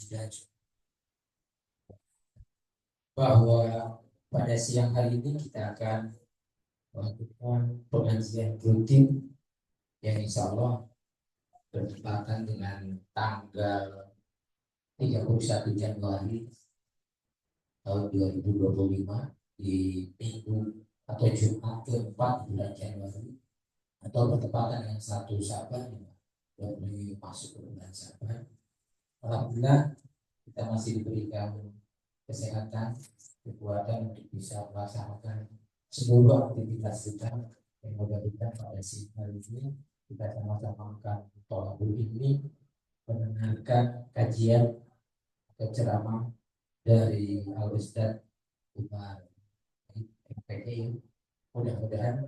sudah bahwa pada siang hari ini kita akan melakukan pengajian rutin yang insya Allah bertepatan dengan tanggal 31 Januari tahun 2025 di minggu atau Jumat keempat bulan Januari atau bertepatan dengan 1 Syaban yang boleh masuk ke bulan Syaban. Alhamdulillah kita masih diberikan kesehatan, kekuatan untuk bisa melaksanakan seluruh aktivitas kita yang mudah-mudahan pada siang hari ini kita sama-sama akan tolabul ilmi, mendengarkan kajian atau ceramah dari Al-Ustaz Umar MPI. Mudah-mudahan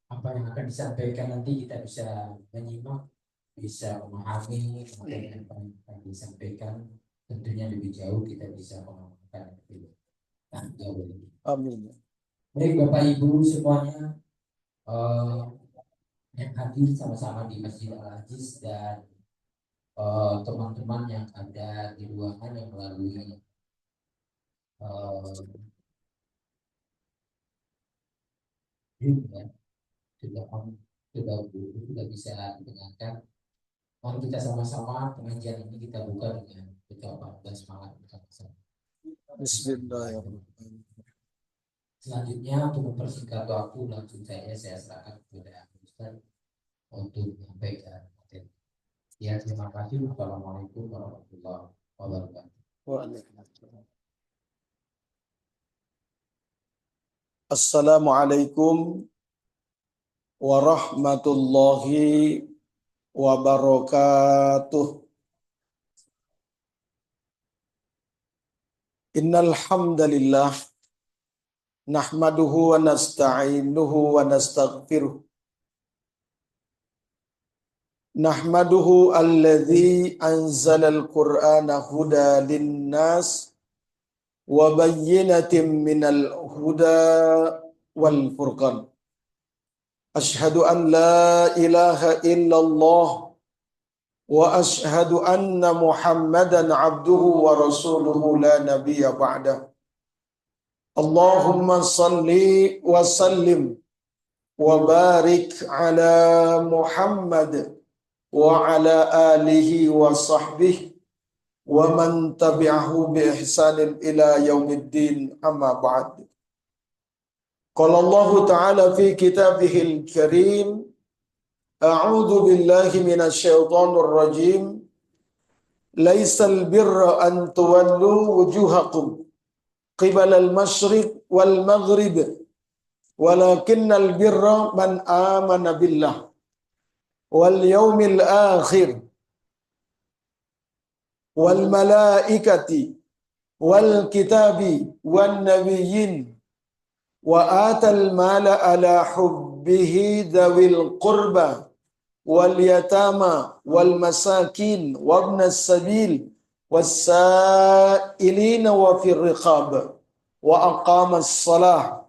apa yang akan disampaikan nanti kita bisa menyimak, bisa memahami apa yang akan disampaikan. Tentunya lebih jauh kita bisa mengamalkan itu. Nah, jauh lagi. Amin. Baik Bapak Ibu semuanya yang hadir sama-sama di Masjid Al-Aziz dan teman-teman yang ada di ruangan yang melalui Zoom ya, sudah bisa didengarkan. Mari kita sama-sama pengajian ini kita buka dengan ucapan dan semangat bersama-sama. Bismillahirrahmanirrahim. Selanjutnya untuk mempersingkat waktu langsung saya serahkan kepada Ustaz untuk menyampaikan materi. Ya, terima kasih. Wassalamualaikum warahmatullahi wabarakatuh. Waalaikumsalam. Assalamualaikum warahmatullahi wabarakatuh. Innal hamdalillah nahmaduhu wa nasta'inuhu wa nastaghfiruh. Nahmaduhu alladzi anzalal qur'ana huda linnas wa bayyinatin minal huda wal furqan. Ashhadu an la ilaha illallah wa ashhadu anna Muhammadan abduhu wa rasuluhu la nabiyya ba'da. Allahumma salli wa sallim wa barik ala Muhammad wa ala alihi wa sahbihi wa man tabi'ahu bi ihsanin ila yaumiddin, amma ba'd. Qala Allah ta'ala fi kitabihil karim, a'udzu billahi minasy syaithanir rajim, laisal birra an tuwallu wujuhakum qibalal masyriq wal maghrib walakinnal birra man amana billah wal yaumil akhir wal malaikati wal kitabi wan nabiyyin wa atal mala ala hubbihi dzawil qurba wal yatama wal masakin wabnas sabil was-sa'ilina wa fir riqab wa aqamas salah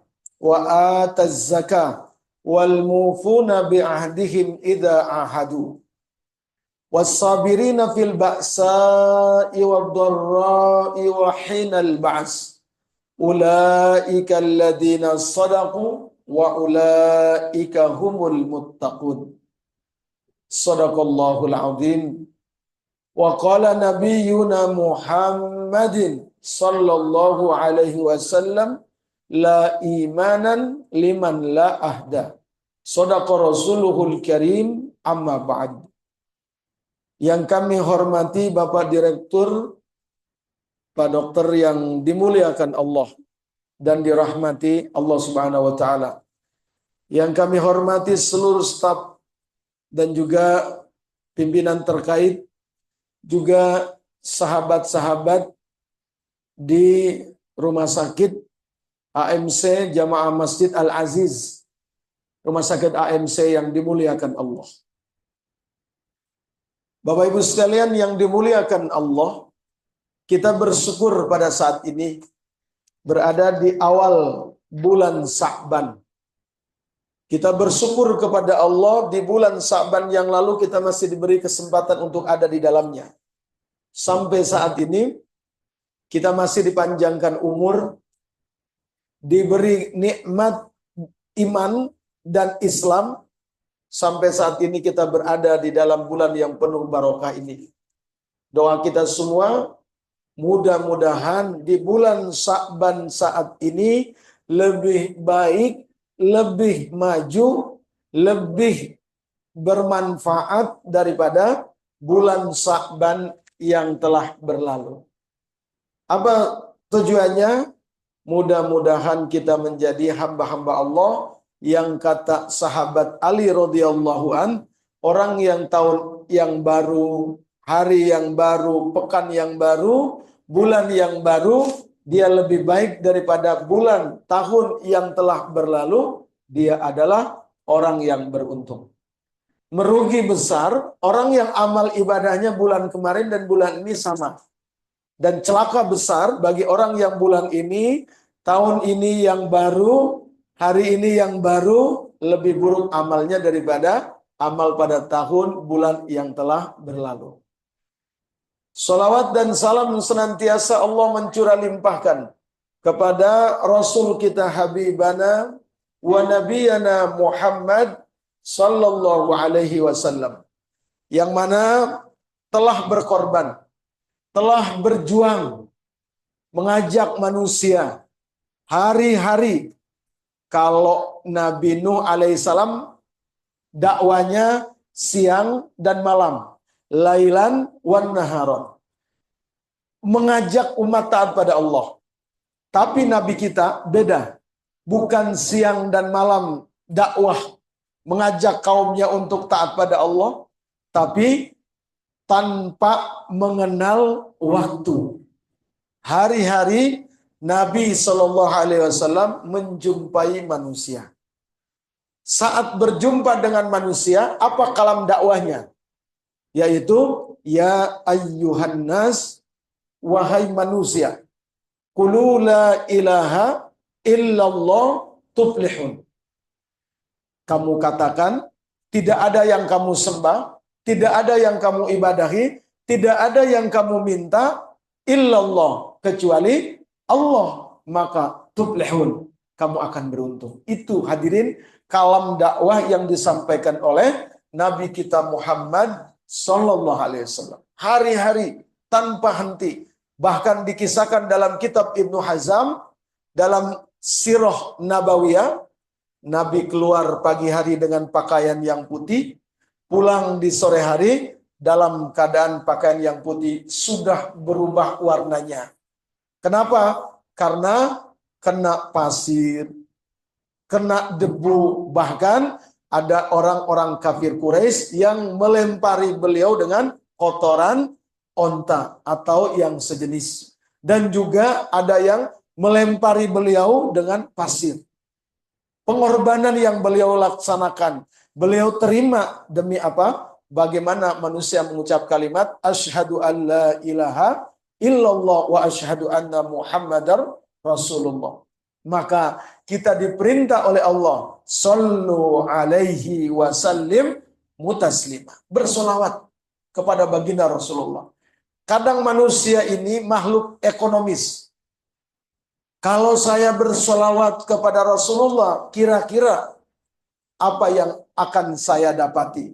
wa ataz zakah wal mufuna bi ahdihim idza ahadu was-sabirina fil ba'sa'i wad dharra'i wa hinal ba's ulaika alladziina shadaqu wa ulaika humul muttaqun. Shadaqallahul azim. Wa qala nabiyyuna Muhammadin sallallahu alaihi wasallam la imanan liman la ahda. Shadaqa rasuluhul karim, amma ba'd. Yang kami hormati Bapak Direktur, Pak Dokter yang dimuliakan Allah dan dirahmati Allah Subhanahu wa taala. Yang kami hormati seluruh staf dan juga pimpinan terkait, juga sahabat-sahabat di Rumah Sakit AMC Jamaah Masjid Al-Aziz, Rumah Sakit AMC yang dimuliakan Allah. Bapak Ibu sekalian yang dimuliakan Allah, kita bersyukur pada saat ini berada di awal bulan Sya'ban. Kita bersyukur kepada Allah di bulan Sya'ban yang lalu kita masih diberi kesempatan untuk ada di dalamnya. sampai saat ini kita masih dipanjangkan umur, diberi nikmat iman dan Islam, sampai saat ini kita berada di dalam bulan yang penuh barokah ini. Doa kita semua, mudah-mudahan di bulan Sya'ban saat ini lebih baik, lebih maju, lebih bermanfaat daripada bulan Sya'ban yang telah berlalu. Apa tujuannya? Mudah-mudahan kita menjadi hamba-hamba Allah yang kata sahabat Ali radhiyallahu an, orang yang tahun yang baru, hari yang baru, pekan yang baru, bulan yang baru, dia lebih baik daripada bulan tahun yang telah berlalu. Dia adalah orang yang beruntung. Merugi besar orang yang amal ibadahnya bulan kemarin dan bulan ini sama. Dan celaka besar bagi orang yang bulan ini, tahun ini yang baru, hari ini yang baru, lebih buruk amalnya daripada amal pada tahun bulan yang telah berlalu. Salawat dan salam senantiasa Allah mencurah limpahkan kepada Rasul kita Habibana wa Nabiyana Muhammad sallallahu alaihi wasallam, yang mana telah berkorban, telah berjuang mengajak manusia hari-hari. Kalau Nabi Nuh alaihissalam dakwanya siang dan malam, lailan wan naharon, mengajak umat taat pada Allah. Tapi Nabi kita beda, bukan siang dan malam dakwah mengajak kaumnya untuk taat pada Allah, tapi tanpa mengenal waktu. Hari-hari Nabi Shallallahu Alaihi Wasallam menjumpai manusia. Saat berjumpa dengan manusia, apa kalam dakwahnya? Yaitu, ya ayyuhan nas, wahai manusia, qulu la ilaha illallah tuflihun. Kamu katakan, tidak ada yang kamu sembah, tidak ada yang kamu ibadahi, tidak ada yang kamu minta, illallah, kecuali Allah, maka tuflihun, kamu akan beruntung. Itu hadirin kalam dakwah yang disampaikan oleh Nabi kita Muhammad Sallallahu Alaihi Wasallam. Hari-hari tanpa henti. Bahkan dikisahkan dalam kitab Ibnu Hazm, dalam Sirah Nabawiyah, Nabi keluar pagi hari dengan pakaian yang putih, pulang di sore hari dalam keadaan pakaian yang putih sudah berubah warnanya. Kenapa? Karena kena pasir, kena debu, bahkan ada orang-orang kafir Quraisy yang melempari beliau dengan kotoran onta atau yang sejenis. Dan juga ada yang melempari beliau dengan pasir. Pengorbanan yang beliau laksanakan, beliau terima demi apa? Bagaimana manusia mengucap kalimat asyhadu an la ilaha illallah wa asyhadu anna Muhammadar Rasulullah. Maka kita diperintah oleh Allah, sallu alaihi wasallim mutaslima, bersolawat kepada baginda Rasulullah. Kadang manusia ini makhluk ekonomis. Kalau saya bersolawat kepada Rasulullah, kira-kira apa yang akan saya dapati?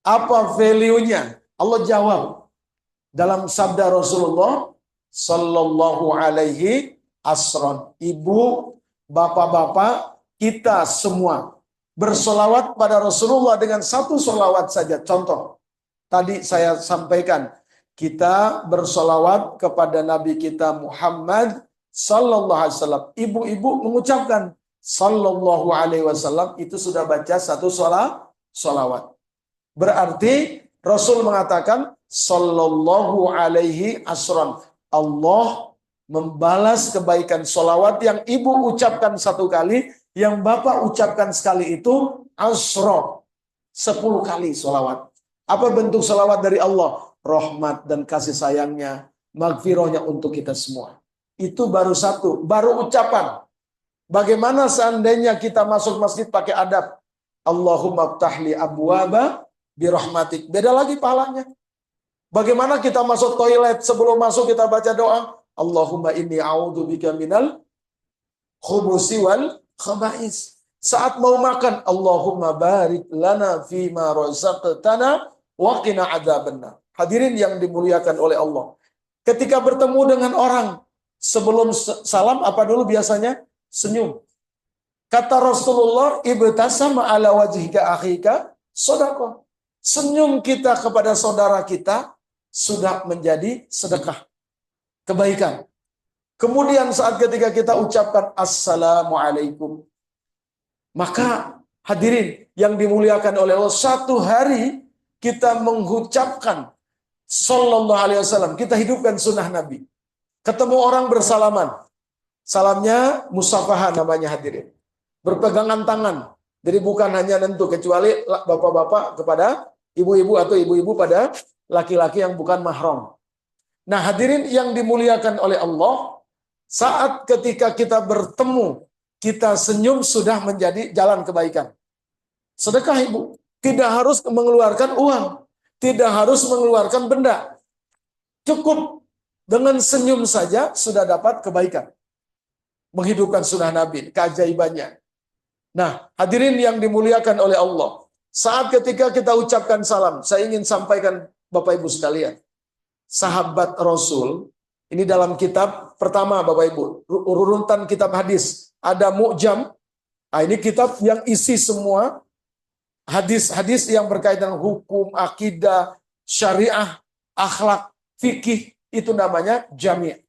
Apa value-nya? Allah jawab dalam sabda Rasulullah sallallahu alaihi asron. Ibu, bapak-bapak, kita semua bersolawat pada Rasulullah dengan satu solawat saja. Contoh, tadi saya sampaikan, kita bersolawat kepada Nabi kita Muhammad sallallahu alaihi wasallam. Ibu-ibu mengucapkan sallallahu alaihi wasallam, itu sudah baca satu solawat. Berarti Rasul mengatakan sallallahu alaihi asron. Allah membalas kebaikan solawat yang ibu ucapkan satu kali, yang bapak ucapkan sekali itu asro, 10 kali solawat. Apa bentuk solawat dari Allah? Rahmat dan kasih sayangnya, maghfirahnya untuk kita semua. Itu baru satu, baru ucapan. Bagaimana seandainya kita masuk masjid pakai adab? Allahumma ftahli abwaba birahmatik. Beda lagi pahalanya. Bagaimana kita masuk toilet, sebelum masuk kita baca doa, Allahumma inni a'udzubika minal khubusi wal khaba'is. Saat mau makan, Allahumma barik lana fima razaqtana wa qina adzabannar. Hadirin yang dimuliakan oleh Allah. Ketika bertemu dengan orang, sebelum salam apa dulu biasanya? Senyum. Kata Rasulullah, ibtasama ala wajhika akhika sedekah. Senyum kita kepada saudara kita sudah menjadi sedekah, kebaikan. Kemudian saat ketika kita ucapkan assalamualaikum, maka hadirin yang dimuliakan oleh Allah, satu hari kita mengucapkan sallallahu alaihi wasallam, kita hidupkan sunnah Nabi. Ketemu orang bersalaman, salamnya musafaha namanya hadirin. Berpegangan tangan. Jadi bukan hanya nentu, kecuali bapak-bapak kepada ibu-ibu atau ibu-ibu pada laki-laki yang bukan mahram. Nah hadirin yang dimuliakan oleh Allah, saat ketika kita bertemu, kita senyum sudah menjadi jalan kebaikan. Sedekah ibu, tidak harus mengeluarkan uang, tidak harus mengeluarkan benda. Cukup dengan senyum saja sudah dapat kebaikan. Menghidupkan sunnah Nabi, keajaibannya. Nah, hadirin yang dimuliakan oleh Allah, saat ketika kita ucapkan salam, saya ingin sampaikan Bapak Ibu sekalian, sahabat Rasul, ini dalam kitab pertama Bapak Ibu, urutan kitab hadis, ada Mu'jam, nah, ini kitab yang isi semua hadis-hadis yang berkaitan hukum, akidah, syariah, akhlak, fikih, itu namanya Jami'.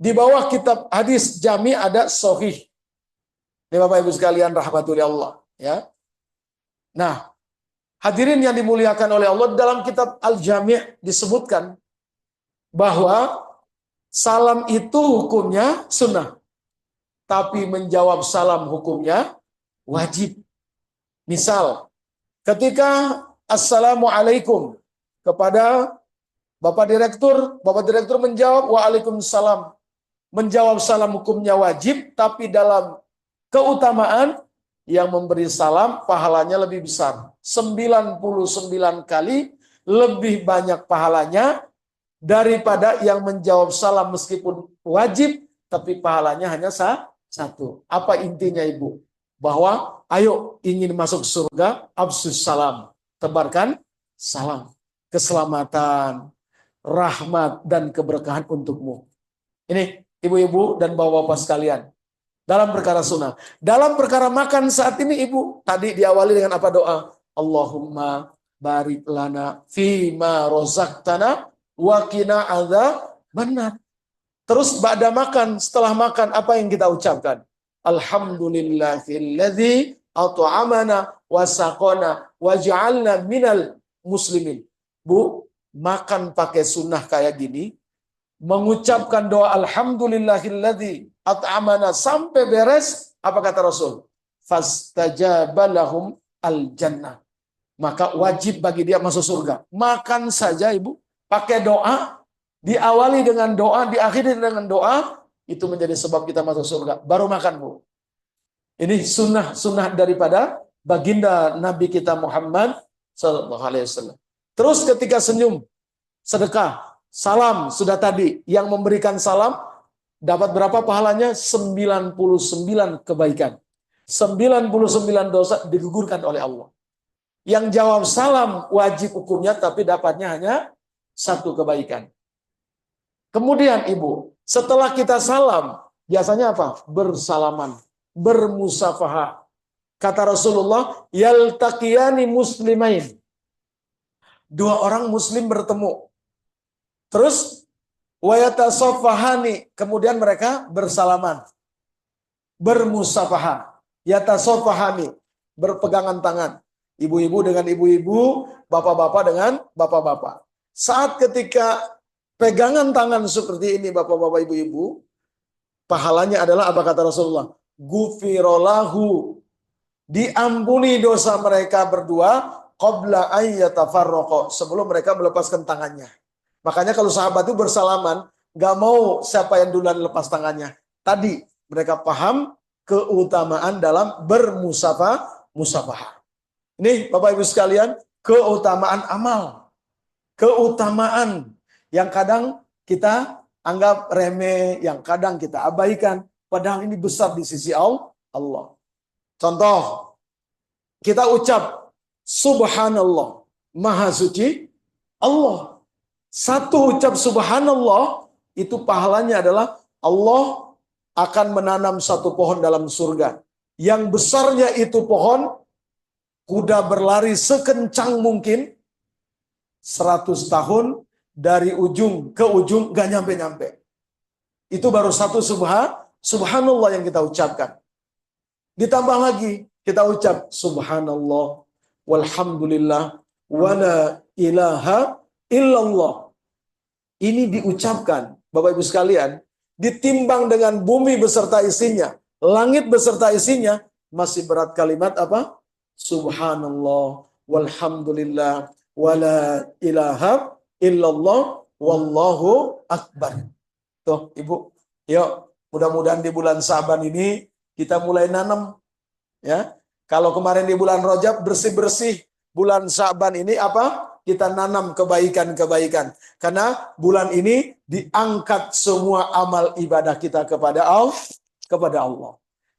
Di bawah kitab hadis Jami' ada Sahih. Ini Bapak Ibu sekalian rahmatullah Allah, ya. Nah, hadirin yang dimuliakan oleh Allah, dalam kitab Al-Jami' disebutkan bahwa salam itu hukumnya sunnah, tapi menjawab salam hukumnya wajib. Misal, ketika assalamualaikum kepada Bapak Direktur menjawab waalaikumsalam. Menjawab salam hukumnya wajib, tapi dalam keutamaan yang memberi salam pahalanya lebih besar. 99 kali lebih banyak pahalanya daripada yang menjawab salam meskipun wajib, tapi pahalanya hanya satu. Apa intinya Ibu? Bahwa ayo ingin masuk surga, absus salam. Tebarkan salam. Keselamatan, rahmat, dan keberkahan untukmu. Ini ibu-ibu dan bapak-bapak sekalian. Dalam perkara sunnah. Dalam perkara makan saat ini Ibu, tadi diawali dengan apa doa? Allahumma barik lana fima rozaqtana wa qina adzabannar. Terus ba'da makan, setelah makan apa yang kita ucapkan? Alhamdulillahilladzi at'amana wa saqana wa ja'alna minal muslimin. Bu, makan pakai sunnah kayak gini, mengucapkan doa alhamdulillahilladzi at'amana sampai beres, apa kata Rasul? Fastajaba lahum al-jannah. Maka wajib bagi dia masuk surga. Makan saja Ibu, pakai doa, diawali dengan doa, diakhiri dengan doa, itu menjadi sebab kita masuk surga. Baru makan Bu. Ini sunnah daripada baginda Nabi kita Muhammad sallallahu alaihi wasallam. Terus ketika senyum, sedekah, salam sudah tadi, yang memberikan salam dapat berapa pahalanya? 99 kebaikan. 99 dosa digugurkan oleh Allah. Yang jawab salam wajib hukumnya, tapi dapatnya hanya satu kebaikan. Kemudian Ibu, setelah kita salam, biasanya apa? Bersalaman, bermusafahah. Kata Rasulullah, yaltaqiyani muslimain. Dua orang muslim bertemu. Terus wayatasofahani, kemudian mereka bersalaman, bermusafahah, yatasofahani, berpegangan tangan, ibu-ibu dengan ibu-ibu, bapak-bapak dengan bapak-bapak. Saat ketika pegangan tangan seperti ini bapak-bapak ibu-ibu, pahalanya adalah apa kata Rasulullah? Gufirolahu, diampuni dosa mereka berdua qabla ayyatafarraqo, sebelum mereka melepaskan tangannya. Makanya kalau sahabat itu bersalaman, gak mau siapa yang duluan lepas tangannya. Tadi mereka paham keutamaan dalam bermusafahah. Ini Bapak Ibu sekalian, keutamaan amal. keutamaan yang kadang kita anggap remeh, yang kadang kita abaikan, padahal ini besar di sisi Allah. Contoh, kita ucap subhanallah, maha suci Allah. Satu ucap subhanallah, itu pahalanya adalah Allah akan menanam satu pohon dalam surga. Yang besarnya itu pohon, kuda berlari sekencang mungkin, 100 tahun dari ujung ke ujung gak nyampe-nyampe. Itu baru satu subhanallah yang kita ucapkan. Ditambah lagi, kita ucap subhanallah, walhamdulillah, wala ilaha illallah. Ini diucapkan, Bapak Ibu sekalian, ditimbang dengan bumi beserta isinya, langit beserta isinya, masih berat kalimat apa? Subhanallah, walhamdulillah, wala ilaha illallah, wallahu akbar. Tuh, Ibu, yuk, mudah-mudahan di bulan Sa'ban ini kita mulai nanam, ya. Kalau kemarin di bulan Rajab bersih-bersih, bulan Sa'ban ini apa? Kita nanam kebaikan-kebaikan. Karena bulan ini diangkat semua amal ibadah kita kepada Allah.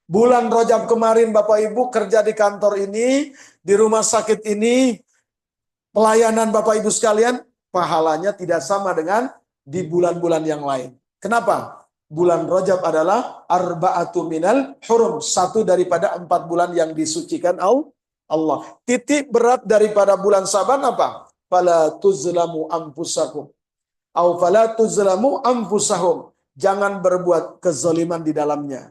Bulan Rajab kemarin Bapak Ibu kerja di kantor ini, di rumah sakit ini, pelayanan Bapak Ibu sekalian, pahalanya tidak sama dengan di bulan-bulan yang lain. Kenapa? Bulan Rajab adalah arba'atu minal hurum, satu daripada 4 bulan yang disucikan Allah. Titik berat daripada bulan Saban apa? Fala tuzlamu anfusakum. Au fala tuzlamu anfusahum. Jangan berbuat kezaliman di dalamnya.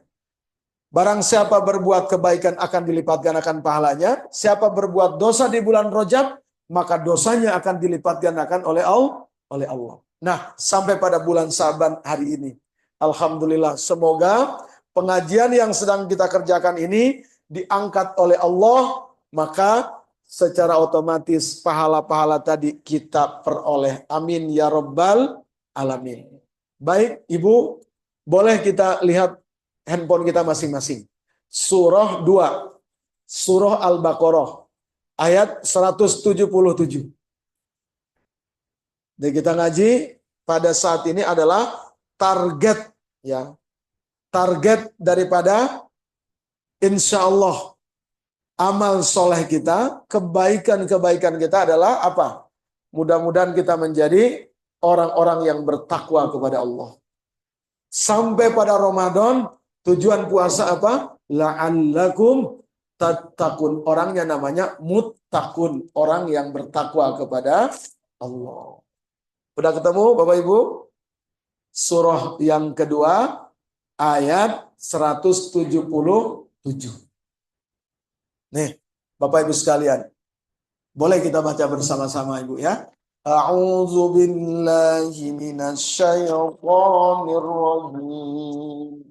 Barang siapa berbuat kebaikan akan dilipat gandakan pahalanya. Siapa berbuat dosa di bulan Rajab, maka dosanya akan dilipat gandakan oleh Allah. Nah, sampai pada bulan Saban hari ini, alhamdulillah, semoga pengajian yang sedang kita kerjakan ini diangkat oleh Allah, maka secara otomatis pahala-pahala tadi kita peroleh. Amin ya rabbal alamin. Baik, Ibu, boleh kita lihat handphone kita masing-masing. Surah 2, Surah Al-Baqarah, ayat 177. Dan kita ngaji pada saat ini adalah target, ya, target daripada insya Allah amal soleh kita, kebaikan-kebaikan kita adalah apa? Mudah-mudahan kita menjadi orang-orang yang bertakwa kepada Allah. Sampai pada Ramadan, tujuan puasa apa? La'allakum tattaqun. Orangnya namanya muttaqun, orang yang bertakwa kepada Allah. Udah ketemu Bapak Ibu? Surah yang kedua, ayat 177. Nih, Bapak Ibu sekalian, boleh kita baca bersama-sama Ibu ya? A'udzu billahi minasyaitonir rajim.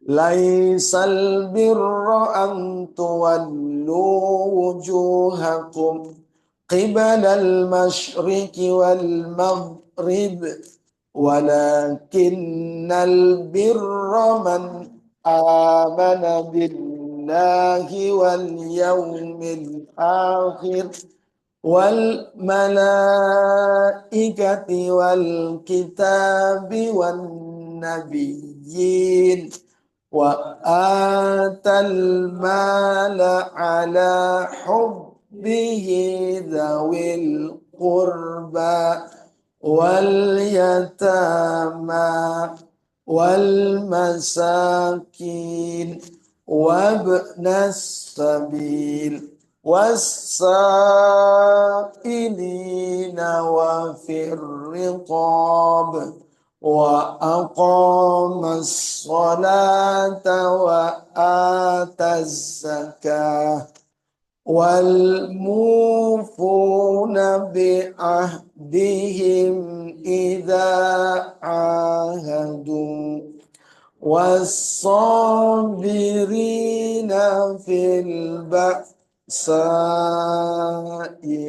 Laisal birra an tuwallu wujuhakum qibalal masyriqi wal maghrib walakinnal birra man amana billahi wal yawmil akhir wal malaikati wal kitabi wan nabiyyin wa atal mala ala hubbihi dzawil qurba wal yatama wal masakin wabnas sabil was-sa'ilina wa fir riqab wa aqamas salata wa ataz zakah wal mufuna bi ahdihim idza ahadu was-sabirina fil ba'sa'i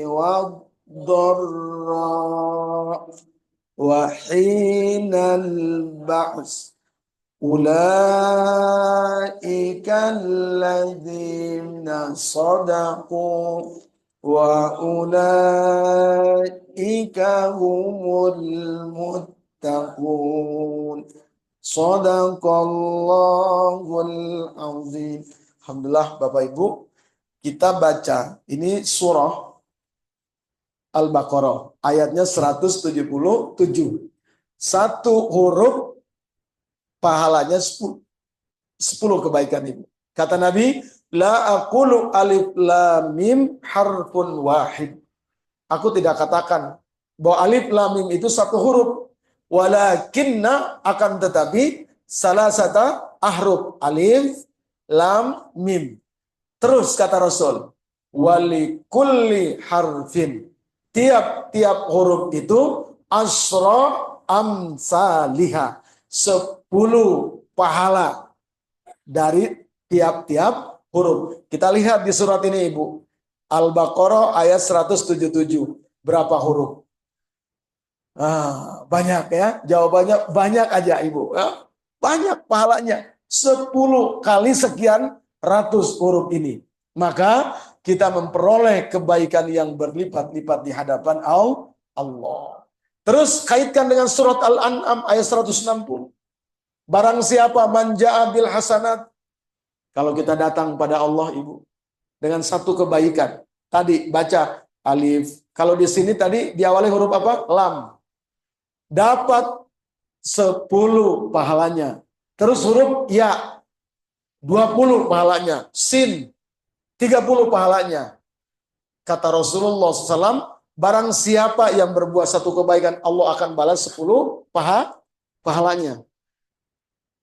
wad-dharra wa hinal ba's ulaika alladzina sadaqu wa ulaika humul muttaqun. Shadaqallahul azim. Alhamdulillah Bapak Ibu, kita baca ini surah Al-Baqarah ayatnya 177. Satu huruf pahalanya 10 kebaikan Ibu. Kata Nabi, la aqulu alif lam mim harfun wahid. Aku tidak katakan bahwa alif lam mim itu satu huruf. Walakinna, akan tetapi salasata ahruf, alif lam mim. Terus kata Rasul, wali kulli harfin, tiap-tiap huruf itu asra amsaliha, 10 pahala dari tiap-tiap huruf. Kita lihat di surat ini Ibu, Al-Baqarah ayat 177. Berapa huruf? Banyak ya, jawabannya banyak aja Ibu. Banyak pahalanya, 10 kali sekian ratus huruf ini. Maka kita memperoleh kebaikan yang berlipat-lipat di hadapan Allah. Terus kaitkan dengan surat Al-An'am ayat 160. Barang siapa manja'a bil hasanat. Kalau kita datang pada Allah Ibu dengan satu kebaikan. Tadi baca alif. Kalau di sini tadi diawali huruf apa? Lam. Dapat 10 pahalanya. Terus huruf ya 20 pahalanya. Sin 30 pahalanya. Kata Rasulullah SAW, barang siapa yang berbuat satu kebaikan, Allah akan balas 10 pahalanya.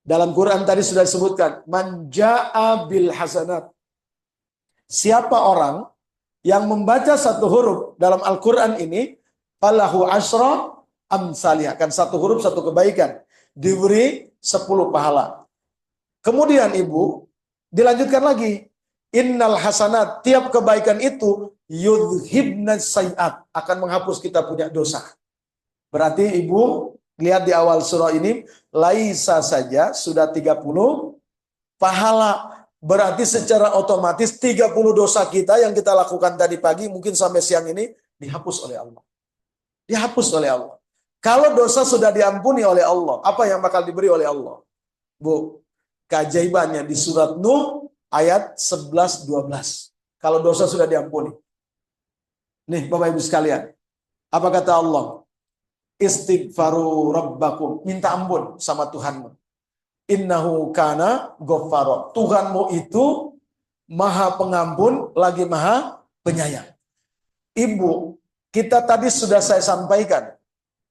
Dalam Quran tadi sudah disebutkan, manja'a bil hasanat. Siapa orang yang membaca satu huruf dalam Al-Quran ini, falahu asra amsalih, akan satu huruf satu kebaikan, diberi 10 pahala. Kemudian Ibu, dilanjutkan lagi, innal hasanat, tiap kebaikan itu yudhibna sayiat, akan menghapus kita punya dosa. Berarti Ibu lihat di awal surah ini, laisa saja sudah 30 pahala. Berarti secara otomatis 30 dosa kita yang kita lakukan tadi pagi, mungkin sampai siang ini, dihapus oleh Allah. Dihapus oleh Allah. Kalau dosa sudah diampuni oleh Allah, apa yang bakal diberi oleh Allah? Bu, keajaibannya di surat Nuh ayat 11-12. Kalau dosa sudah diampuni. Nih Bapak Ibu sekalian, apa kata Allah? Istighfaru rabbakum, minta ampun sama Tuhanmu. Innahu kana ghaffara. Tuhanmu itu maha pengampun lagi maha penyayang. Ibu, kita tadi sudah saya sampaikan,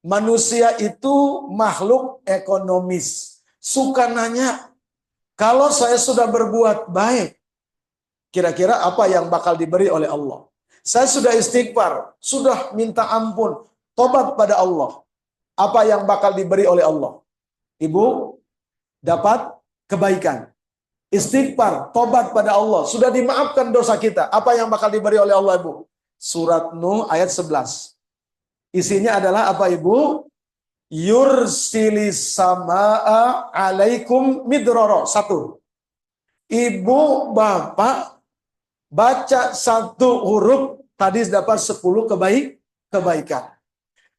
manusia itu makhluk ekonomis. Suka nanya, kalau saya sudah berbuat baik, kira-kira apa yang bakal diberi oleh Allah? Saya sudah istighfar, sudah minta ampun, tobat pada Allah. Apa yang bakal diberi oleh Allah? Ibu, dapat kebaikan. Istighfar, tobat pada Allah. Sudah dimaafkan dosa kita. Apa yang bakal diberi oleh Allah, Ibu? Surat Nuh ayat 11. Isinya adalah apa, Ibu? Yursilis sama'a alaikum midrara. 1. Ibu, Bapak, baca satu huruf, tadi dapat 10 kebaikan.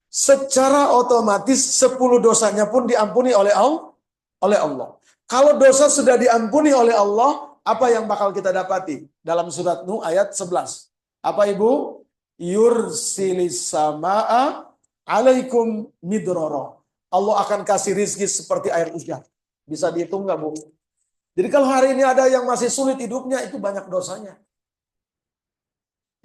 Secara otomatis 10 dosanya pun diampuni oleh Allah. Kalau dosa sudah diampuni oleh Allah, apa yang bakal kita dapati? Dalam surat Nuh ayat 11. Apa Ibu? Yursilis sama'a alaikum midrara. Allah akan kasih rizki seperti air hujan. Bisa dihitung nggak, Bu? Jadi kalau hari ini ada yang masih sulit hidupnya, itu banyak dosanya.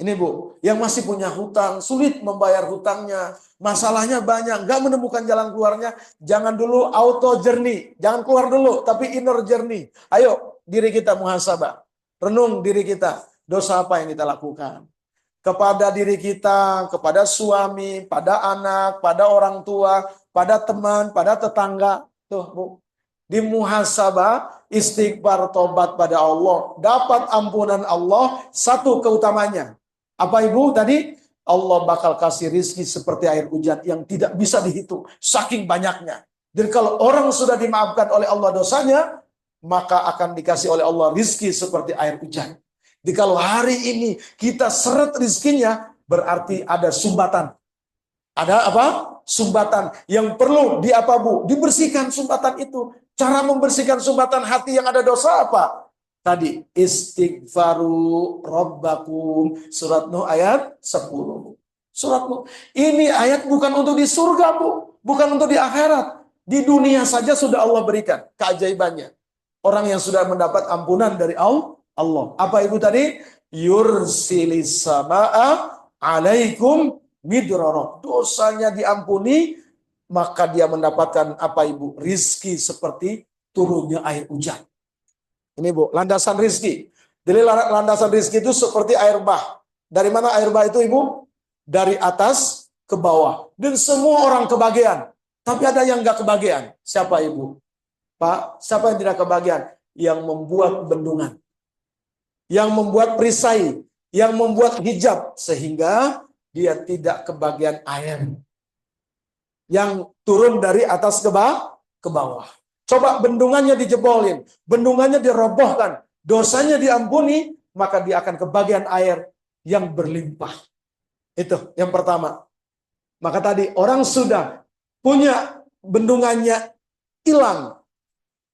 Ini Bu, yang masih punya hutang, sulit membayar hutangnya, masalahnya banyak, nggak menemukan jalan keluarnya, jangan dulu auto journey, jangan keluar dulu, tapi inner journey. Ayo, diri kita muhasabah, renung diri kita, dosa apa yang kita lakukan. Kepada diri kita, kepada suami, pada anak, pada orang tua, pada teman, pada tetangga. Tuh Bu, di muhasabah, istighfar, tobat pada Allah, dapat ampunan Allah, satu keutamanya. Apa Ibu tadi? Allah bakal kasih rizki seperti air hujan yang tidak bisa dihitung, saking banyaknya. Dan kalau orang sudah dimaafkan oleh Allah dosanya, maka akan dikasih oleh Allah rizki seperti air hujan. Jadi kalau hari ini kita seret rizkinya, berarti ada sumbatan. Ada apa? Sumbatan yang perlu di apa, Bu? Dibersihkan sumbatan itu. Cara membersihkan sumbatan hati yang ada dosa apa? Tadi istighfaru rabbakum, surat Nuh ayat 10. Surat Nuh. Ini ayat bukan untuk di surga, Bu, bukan untuk di akhirat. Di dunia saja sudah Allah berikan keajaibannya. Orang yang sudah mendapat ampunan dari Allah. Apa itu tadi? Yursilis samaa alaikum midrara. Dosanya diampuni, maka dia mendapatkan apa, Ibu? Rizki seperti turunnya air hujan. Ini, Bu, landasan rizki. Jadi landasan rizki itu seperti air bah. Dari mana air bah itu, Ibu? Dari atas ke bawah. Dan semua orang kebagian. Tapi ada yang nggak kebagian. Siapa, Ibu? Pak, siapa yang tidak kebagian? Yang membuat bendungan. Yang membuat perisai. Yang membuat hijab. Sehingga dia tidak kebagian air yang turun dari atas ke bawah. Coba bendungannya dijebolin, bendungannya dirobohkan, dosanya diampuni, maka dia akan kebagian air yang berlimpah. Itu yang pertama. Maka tadi orang sudah punya bendungannya hilang,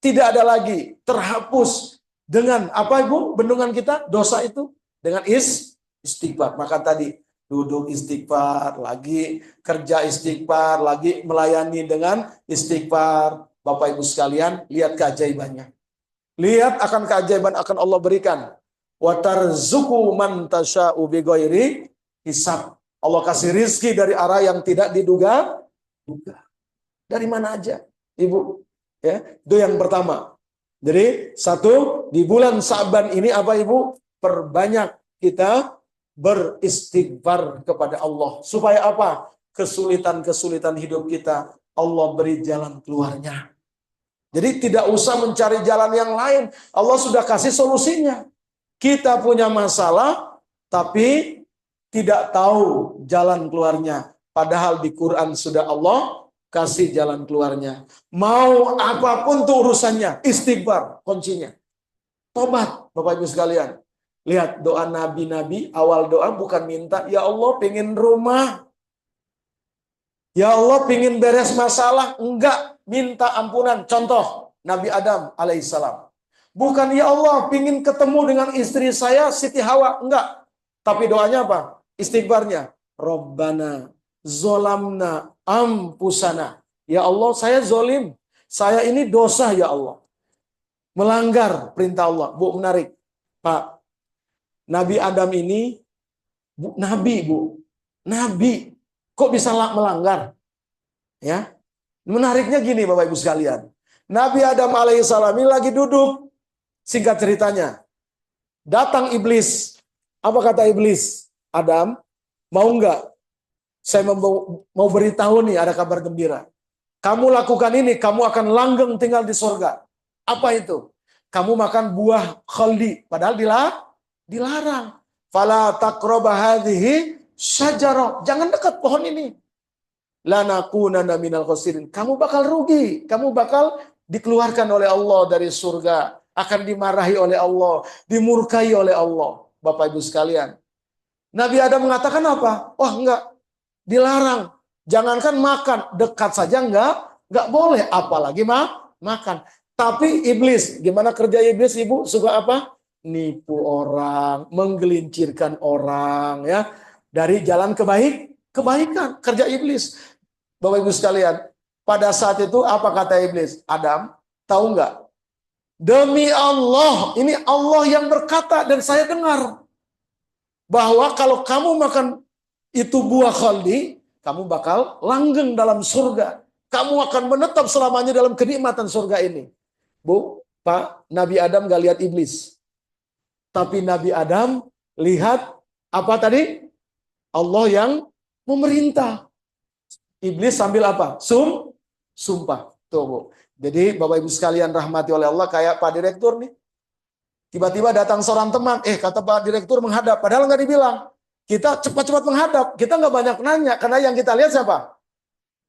tidak ada lagi, terhapus dengan apa, Ibu? Bendungan kita, dosa itu dengan istighfar. Maka tadi duduk istighfar, lagi kerja istighfar, lagi melayani dengan istighfar. Bapak Ibu sekalian, lihat keajaibannya. Lihat akan keajaiban akan Allah berikan. Wa tarzuqu man tasya'u bighairi hisab. Allah kasih rizki dari arah yang tidak diduga. Dari mana aja, Ibu? Ya, itu yang pertama. Jadi satu, di bulan Sa'ban ini apa, Ibu? Perbanyak kita beristighfar kepada Allah. Supaya apa? Kesulitan-kesulitan hidup kita, Allah beri jalan keluarnya. Jadi tidak usah mencari jalan yang lain. Allah sudah kasih solusinya. Kita punya masalah, tapi tidak tahu jalan keluarnya. Padahal di Quran sudah Allah kasih jalan keluarnya. Mau apapun tuh urusannya, istighfar kuncinya. Tobat, Bapak Ibu sekalian. Lihat doa nabi-nabi, awal doa bukan minta, ya Allah pengen rumah. Ya Allah pengen beres masalah. Enggak, minta ampunan. Contoh, Nabi Adam alaihissalam. Bukan ya Allah pengen ketemu dengan istri saya, Siti Hawa. Enggak. Tapi doanya apa? Istighfarnya. Rabbana zolamna ampusana. Ya Allah, saya zolim. Saya ini dosa, ya Allah. Melanggar perintah Allah. Bu, menarik. Pak, Nabi Adam ini nabi, Bu. Nabi. Kok bisa melanggar? Ya. Menariknya gini, Bapak Ibu sekalian. Nabi Adam alaihissalam ini lagi duduk. Singkat ceritanya. Datang iblis. Apa kata iblis? Adam, mau enggak? Saya mau beritahu nih, ada kabar gembira. Kamu lakukan ini, kamu akan langgeng tinggal di surga. Apa itu? Kamu makan buah khaldi. Padahal dilarang. Fala taqraba hadhihi syajarah. Jangan dekat pohon ini. Lanakunanna minal khasirin. Kamu bakal rugi. Kamu bakal dikeluarkan oleh Allah dari surga. Akan dimarahi oleh Allah. Dimurkai oleh Allah. Bapak Ibu sekalian. Nabi Adam mengatakan apa? Oh enggak. Dilarang. Jangankan makan. Dekat saja enggak boleh. Apalagi makan. Tapi iblis. Gimana kerja iblis, Ibu? Suka apa? Nipu orang, menggelincirkan orang, ya, dari jalan kebaikan, kerja iblis. Bapak Ibu sekalian, pada saat itu apa kata iblis? Adam, tahu nggak? Demi Allah, ini Allah yang berkata dan saya dengar bahwa kalau kamu makan itu buah khaldi, kamu bakal langgeng dalam surga. Kamu akan menetap selamanya dalam kenikmatan surga ini. Bu, Pak, Nabi Adam nggak lihat iblis. Tapi Nabi Adam lihat apa tadi? Allah yang memerintah. Iblis sambil apa? Sumpah. Tuh, Bu. Jadi Bapak Ibu sekalian rahmati oleh Allah, kayak Pak Direktur nih. Tiba-tiba datang seorang teman, kata Pak Direktur menghadap. Padahal nggak dibilang. Kita cepat-cepat menghadap. Kita nggak banyak nanya. Karena yang kita lihat siapa?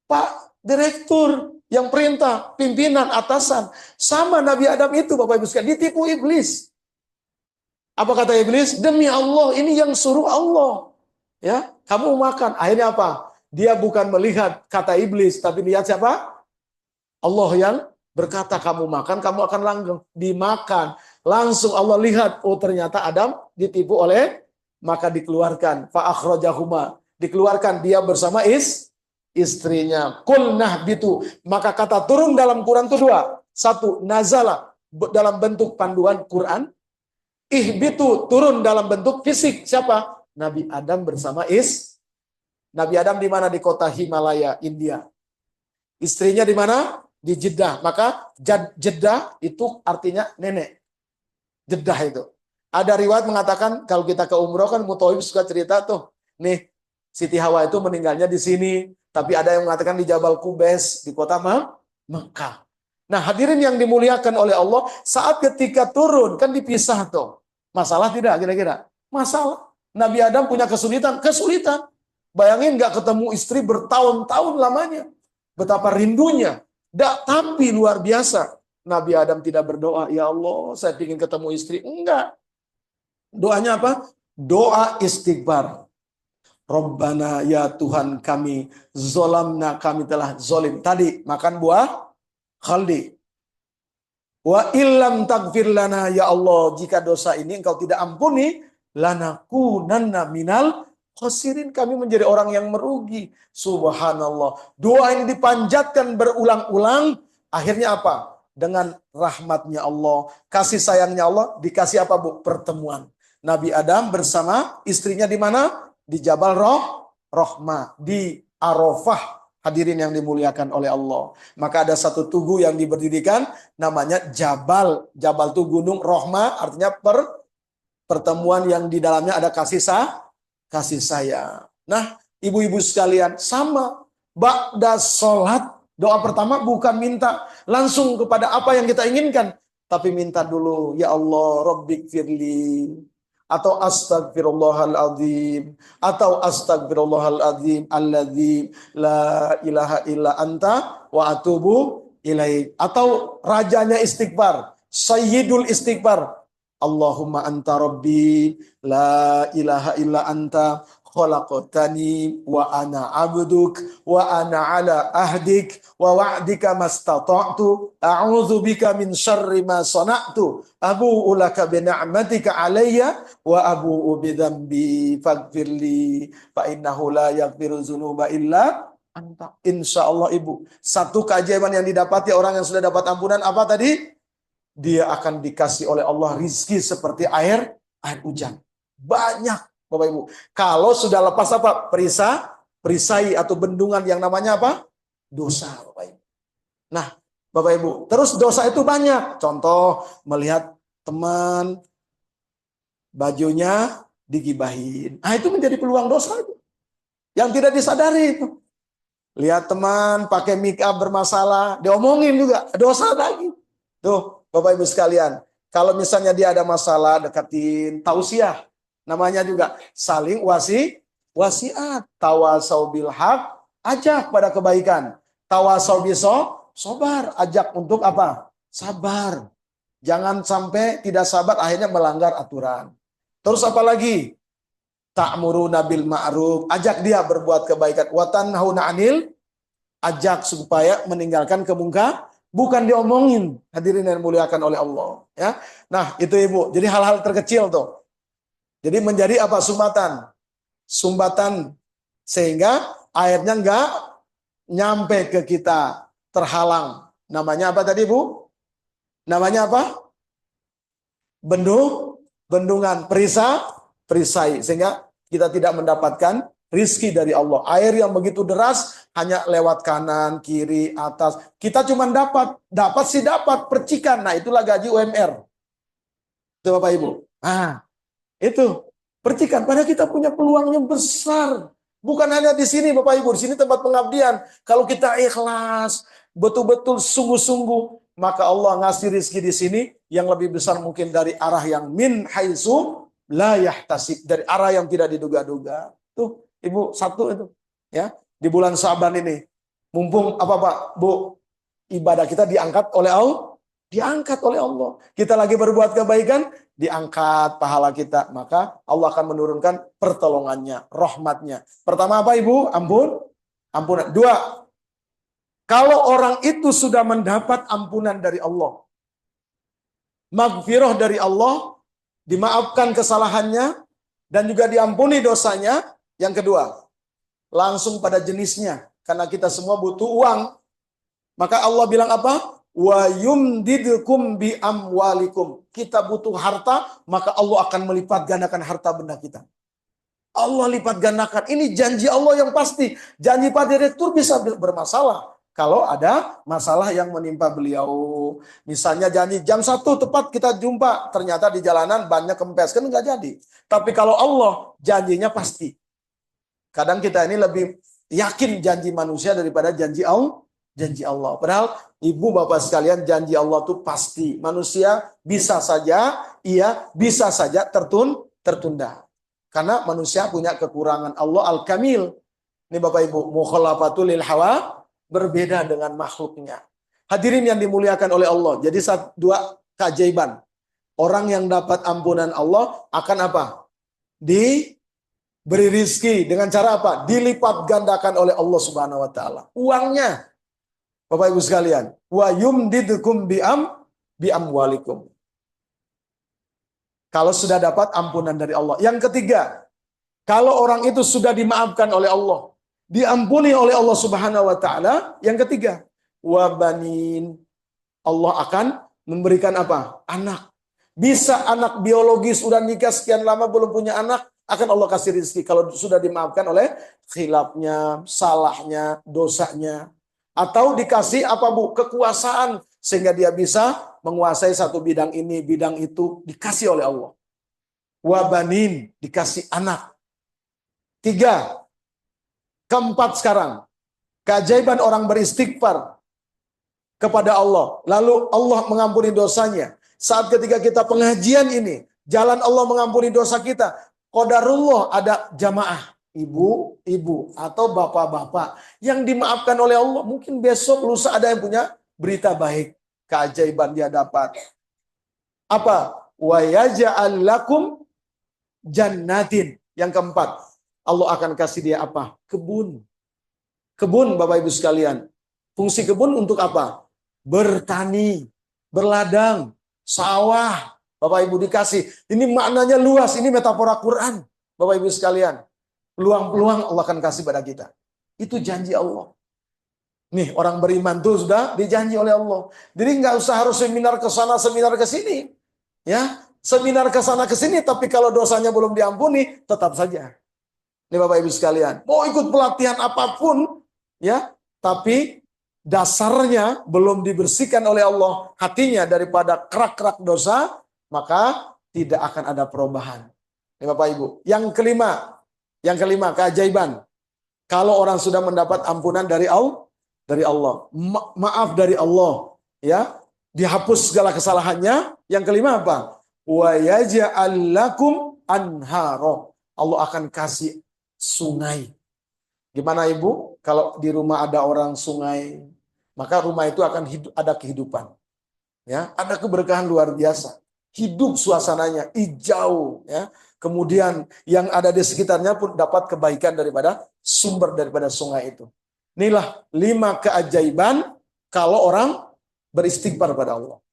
Pak Direktur yang perintah, pimpinan, atasan. Sama Nabi Adam itu Bapak Ibu sekalian, ditipu iblis. Apa kata iblis? Demi Allah, ini yang suruh Allah. Ya, kamu makan. Akhirnya apa? Dia bukan melihat kata iblis, tapi lihat siapa? Allah yang berkata kamu makan, kamu akan langgeng. Dimakan. Langsung Allah lihat, oh ternyata Adam ditipu oleh, maka dikeluarkan. Fa akhrajahuma. Dikeluarkan dia bersama istrinya. Kulnah bitu. Maka kata turun dalam Quran itu dua. Satu, nazala dalam bentuk panduan Quran. Ihbitu turun dalam bentuk fisik. Siapa? Nabi Adam bersama Nabi Adam di mana? Di kota Himalaya, India. Istrinya di mana? Di Jeddah. Maka Jeddah itu artinya nenek. Jeddah itu. Ada riwayat mengatakan kalau kita ke umroh kan Mutoib suka cerita tuh. Nih, Siti Hawa itu meninggalnya di sini. Tapi ada yang mengatakan di Jabal Kubes, di kota Mekah. Nah, hadirin yang dimuliakan oleh Allah, saat ketika turun, kan dipisah tuh. Masalah tidak kira-kira? Masalah. Nabi Adam punya kesulitan. Kesulitan. Bayangin nggak ketemu istri bertahun-tahun lamanya. Betapa rindunya. Tapi luar biasa. Nabi Adam tidak berdoa, ya Allah, saya ingin ketemu istri. Enggak. Doanya apa? Doa istighfar. Rabbana ya Tuhan kami, zolamna kami telah zolim. Tadi makan buah khaldi. Wa illam tagfir lana ya Allah, jika dosa ini engkau tidak ampuni, lanakunanna minal khasirin, kami menjadi orang yang merugi. Subhanallah. Doa ini dipanjatkan berulang-ulang, akhirnya apa? Dengan rahmatnya Allah, kasih sayangnya Allah, dikasih apa Bu? Pertemuan. Nabi Adam bersama istrinya di mana? Di Jabal Rohmah, di Arafah. Hadirin yang dimuliakan oleh Allah. Maka ada satu tugu yang diberdirikan, namanya Jabal. Jabal itu gunung, Rohmah artinya pertemuan yang di dalamnya ada kasih sayang. Nah, ibu-ibu sekalian, sama. Ba'da sholat, doa pertama bukan minta langsung kepada apa yang kita inginkan, tapi minta dulu, ya Allah, Rabbik firli, atau astagfirullahaladzim, atau astagfirullahaladzim alladzi la ilaha illa anta wa atubu ilaik, atau rajanya istighfar, sayyidul istighfar, Allahumma anta rabbi la ilaha illa anta khalaqtani wa ana abduk wa ana ala ahdik wa wa'dika mastata'tu a'udzu bika min syarri ma sana'tu abu'u laka bi ni'matika alayya wa abu'u bi dzambi faghfirli fa innahu la yaghfiru dzunuba illa anta. Insyaallah Ibu, satu keajaiban yang didapati orang yang sudah dapat ampunan apa tadi? Dia akan dikasih oleh Allah rizki seperti air hujan. Banyak Bapak Ibu. Kalau sudah lepas apa? Perisai atau bendungan yang namanya apa? Dosa Bapak Ibu. Nah Bapak Ibu, terus dosa itu banyak. Contoh, melihat teman bajunya digibahin. Nah itu menjadi peluang dosa itu. Yang tidak disadari itu. Lihat teman pakai make up bermasalah, diomongin juga. Dosa lagi. Tuh Bapak Ibu sekalian, kalau misalnya dia ada masalah, dekatin, tausiah. Namanya juga saling wasiat. Tawasau bil haq, ajak pada kebaikan. Tawasau biso, sobar, ajak untuk apa? Sabar. Jangan sampai tidak sabar akhirnya melanggar aturan. Terus apa lagi? Ta'muruna bil ma'ruf, ajak dia berbuat kebaikan. Wa tanhauna 'anil, ajak supaya meninggalkan kemungkaran. Bukan diomongin, hadirin yang dimuliakan oleh Allah. Ya, nah itu Ibu. Jadi hal-hal terkecil tuh. Jadi menjadi apa? Sumbatan sehingga airnya enggak nyampe ke kita, terhalang. Namanya apa tadi Bu? Namanya apa? Bendungan, perisai, sehingga kita tidak mendapatkan rizki dari Allah. Air yang begitu deras hanya lewat kanan, kiri, atas. Kita cuma dapat percikan. Nah itulah gaji UMR. Itu Bapak Ibu. Nah itu percikan. Padahal kita punya peluangnya besar. Bukan hanya di sini Bapak Ibu. Di sini tempat pengabdian. Kalau kita ikhlas, betul-betul sungguh-sungguh, maka Allah ngasih rizki di sini yang lebih besar mungkin dari arah yang min haitsu la yahtasib, dari arah yang tidak diduga-duga. Tuh Ibu, satu itu ya, di bulan Sa'ban ini mumpung apa Pak Bu, ibadah kita diangkat oleh Allah, Diangkat oleh Allah. Kita lagi berbuat kebaikan, diangkat pahala kita. Maka Allah akan menurunkan pertolongannya, rahmatnya. Pertama apa Ibu? Ampunan. Dua, kalau orang itu sudah mendapat ampunan dari Allah, maghfirah dari Allah, dimaafkan kesalahannya, dan juga diampuni dosanya. Yang kedua, langsung pada jenisnya. Karena kita semua butuh uang. Maka Allah bilang apa? Wa yumdidkum bi amwalikum. Kita butuh harta, maka Allah akan melipat gandakan harta benda kita. Allah lipat gandakan. Ini janji Allah yang pasti. Janji Pak Direktur bisa bermasalah kalau ada masalah yang menimpa beliau. Misalnya janji jam 1 tepat kita jumpa, ternyata di jalanan bannya kempes, kan nggak jadi. Tapi kalau Allah, janjinya pasti. Kadang kita ini lebih yakin janji manusia daripada janji Allah. Padahal ibu bapak sekalian, janji Allah itu pasti. Manusia bisa saja, bisa saja tertunda. Karena manusia punya kekurangan. Allah Al-Kamil. Ini bapak ibu, mukhalafatul lil hawa, berbeda dengan makhluknya. Hadirin yang dimuliakan oleh Allah. Jadi dua keajaiban. Orang yang dapat ampunan Allah akan apa? Diberi rizki dengan cara apa? Dilipat gandakan oleh Allah Subhanahu wa taala. Uangnya. Bapak Ibu sekalian, wa yumdidkum bi amwalikum. Kalau sudah dapat ampunan dari Allah. Yang ketiga, kalau orang itu sudah dimaafkan oleh Allah, diampuni oleh Allah Subhanahu wa taala, yang ketiga, wa banin. Allah akan memberikan apa? Anak. Bisa anak biologis udah nikah sekian lama belum punya anak, akan Allah kasih rezeki kalau sudah dimaafkan oleh khilafnya, salahnya, dosanya. Atau dikasih apa Bu? Kekuasaan sehingga dia bisa menguasai satu bidang ini, bidang itu, dikasih oleh Allah. Wabanin, dikasih anak. 3, keempat sekarang, keajaiban orang beristighfar kepada Allah. Lalu Allah mengampuni dosanya. Saat ketika kita pengajian ini, jalan Allah mengampuni dosa kita. Qadarullah ada jamaah. Ibu-ibu atau bapak-bapak yang dimaafkan oleh Allah. Mungkin besok lusa ada yang punya berita baik. Keajaiban dia dapat. Apa? Wa yaj'al lakum jannatin. Yang keempat, Allah akan kasih dia apa? Kebun. Kebun Bapak Ibu sekalian. Fungsi kebun untuk apa? Bertani, berladang, sawah. Bapak Ibu dikasih. Ini maknanya luas, ini metafora Quran. Bapak Ibu sekalian. Peluang-peluang Allah akan kasih pada kita. Itu janji Allah. Nih, orang beriman tuh sudah dijanji oleh Allah. Jadi nggak usah harus seminar ke sana, seminar ke sini. Ya, seminar ke sana ke sini, tapi kalau dosanya belum diampuni, tetap saja. Nih Bapak Ibu sekalian, mau ikut pelatihan apapun, ya, tapi dasarnya belum dibersihkan oleh Allah hatinya daripada kerak-kerak dosa, maka tidak akan ada perubahan. Nih Bapak Ibu. Yang kelima, keajaiban. Kalau orang sudah mendapat ampunan dari Allah, maaf dari Allah, ya, dihapus segala kesalahannya. Yang kelima apa? Wa yaj'al lakum anharo. Allah akan kasih sungai. Gimana Ibu? Kalau di rumah ada orang sungai, maka rumah itu akan ada kehidupan. Ya, ada keberkahan luar biasa. Hidup suasananya, hijau, ya. Kemudian yang ada di sekitarnya pun dapat kebaikan daripada sumber daripada sungai itu. Inilah 5 keajaiban kalau orang beristighfar pada Allah.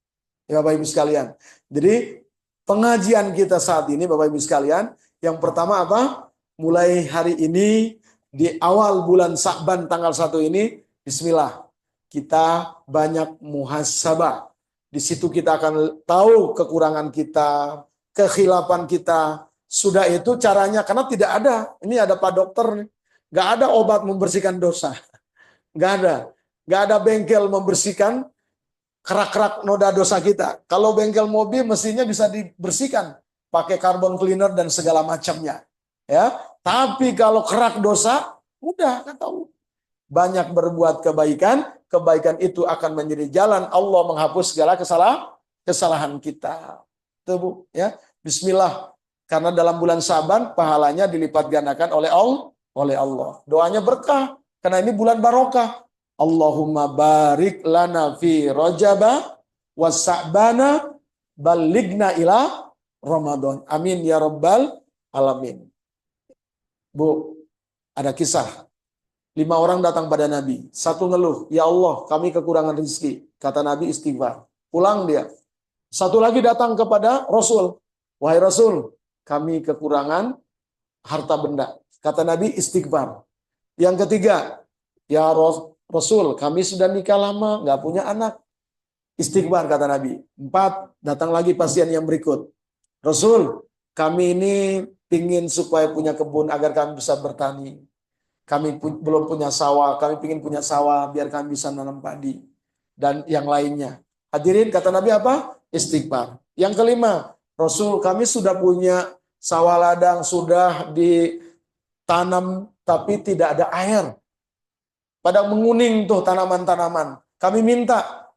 Ya Bapak Ibu sekalian. Jadi pengajian kita saat ini Bapak Ibu sekalian, yang pertama apa? Mulai hari ini di awal bulan Sya'ban tanggal 1 ini, bismillah. Kita banyak muhasabah. Di situ kita akan tahu kekurangan kita, kekhilafan kita. Sudah itu caranya, karena tidak ada. Ini ada Pak Dokter nih. Nggak ada obat membersihkan dosa. Nggak ada bengkel membersihkan kerak-kerak noda dosa kita. Kalau bengkel mobil mestinya bisa dibersihkan pakai carbon cleaner dan segala macamnya. Ya, tapi kalau kerak dosa, mudah, kan tahu. Banyak berbuat kebaikan, kebaikan itu akan menjadi jalan Allah menghapus segala kesalahan kita. Tuh Bu, ya. Bismillah. Karena dalam bulan Sya'ban pahalanya dilipat gandakan oleh Allah. Doanya berkah karena ini bulan barokah. Allahumma barik lana fi Rajab wasa'bana baligna ila Ramadan. Amin ya rabbal alamin. Bu, ada kisah. 5 orang datang pada Nabi. Satu ngeluh, ya Allah kami kekurangan rezeki. Kata Nabi istighfar. Pulang dia. Satu lagi datang kepada Rasul. Wahai Rasul, kami kekurangan harta benda. Kata Nabi istighfar. Yang ketiga, ya Rasul, kami sudah nikah lama, nggak punya anak. Istighfar kata Nabi. 4, datang lagi pasien yang berikut. Rasul, kami ini pingin supaya punya kebun agar kami bisa bertani. Kami belum punya sawah, kami pingin punya sawah biar kami bisa nanam padi. Dan yang lainnya. Hadirin, kata Nabi apa? Istighfar. Yang kelima, Rasul, kami sudah punya sawah ladang, sudah ditanam, tapi tidak ada air. Pada menguning tuh tanaman-tanaman. Kami minta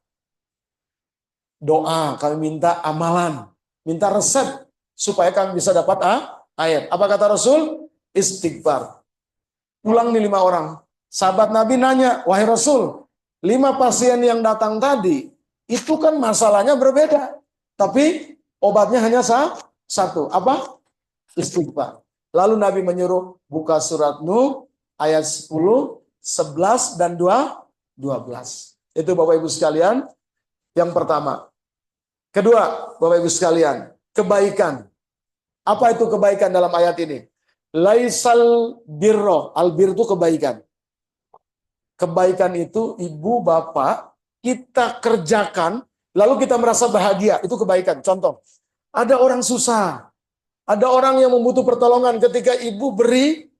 doa, kami minta amalan, minta resep supaya kami bisa dapat air. Apa kata Rasul? Istighfar. Pulang nih 5 orang. Sahabat Nabi nanya, wahai Rasul, 5 pasien yang datang tadi, itu kan masalahnya berbeda. Tapi obatnya hanya satu. Apa? Istighfar. Lalu Nabi menyuruh buka surat Nuh ayat 10, 11, dan 12. Itu Bapak Ibu sekalian. Yang pertama. Kedua, Bapak Ibu sekalian, kebaikan. Apa itu kebaikan dalam ayat ini? Laisal birro, albir itu kebaikan. Kebaikan itu ibu bapak kita kerjakan, lalu kita merasa bahagia, itu kebaikan. Contoh, ada orang susah, ada orang yang membutuh pertolongan, ketika ibu beri,